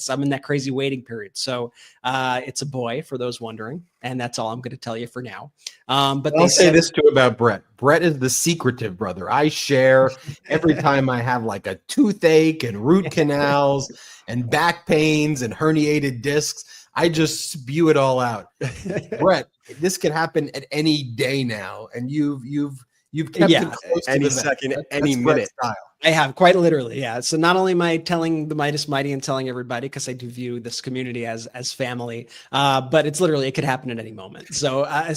I'm in that crazy waiting period. So it's a boy, for those wondering, and that's all I'm going to tell you for now. But I'll say this too about Brett. Brett is the secretive brother. I share every time I have like a toothache and root canals and back pains and herniated discs. I just spew it all out. Brett, this could happen at any day now, and you've kept it close any to the second, vest. any That's minute. Brett's style. I have, quite literally, yeah. So not only am I telling the Meidas Mighty and telling everybody, because I do view this community as family, but it's literally, it could happen at any moment. So I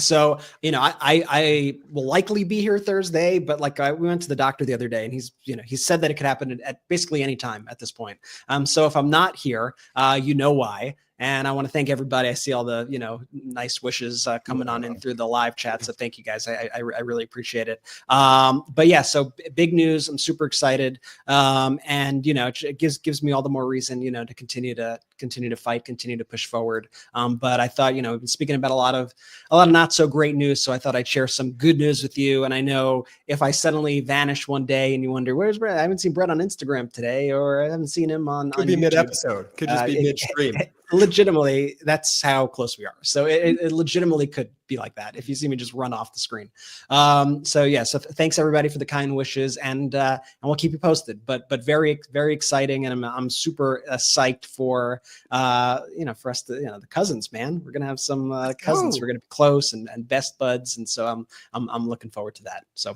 will likely be here Thursday, but we went to the doctor the other day, and he said that it could happen at basically any time at this point. So if I'm not here, you know why. And I want to thank everybody. I see all the, nice wishes coming on in through the live chat. So thank you guys. I really appreciate it. But yeah, so big news. I'm super excited. And it gives me all the more reason, to continue to fight, continue to push forward. But I thought, we've been speaking about a lot of not so great news. So I thought I'd share some good news with you. And I know if I suddenly vanish one day and you wonder, where's Brett? I haven't seen Brett on Instagram today, or I haven't seen him on Could be YouTube. mid-episode. Could just be midstream. Legitimately, that's how close we are. So it legitimately could be like that if you see me just run off the screen. So thanks everybody for the kind wishes, and we'll keep you posted. But very, very exciting, and I'm super psyched for for us to the cousins, man. We're gonna have some cousins. We're gonna be close and best buds, and so I'm looking forward to that. So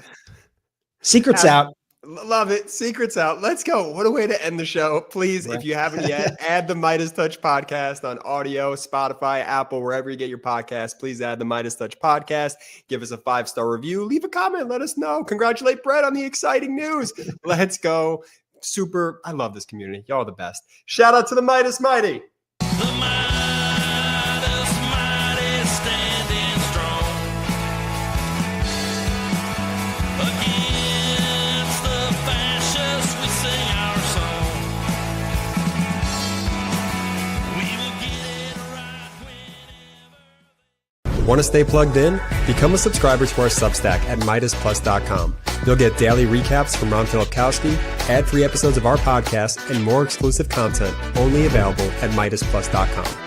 secrets out. Love it. Secrets out. Let's go. What a way to end the show. Please, if you haven't yet, add the MeidasTouch Podcast on audio, Spotify, Apple, wherever you get your podcast. Please add the MeidasTouch Podcast. Give us a 5-star review. Leave a comment. Let us know. Congratulate Brett on the exciting news. Let's go. I love this community. Y'all are the best. Shout out to the Meidas Mighty. Want to stay plugged in? Become a subscriber to our Substack at MeidasPlus.com. You'll get daily recaps from Ron Filipkowski, ad-free episodes of our podcast, and more exclusive content only available at MeidasPlus.com.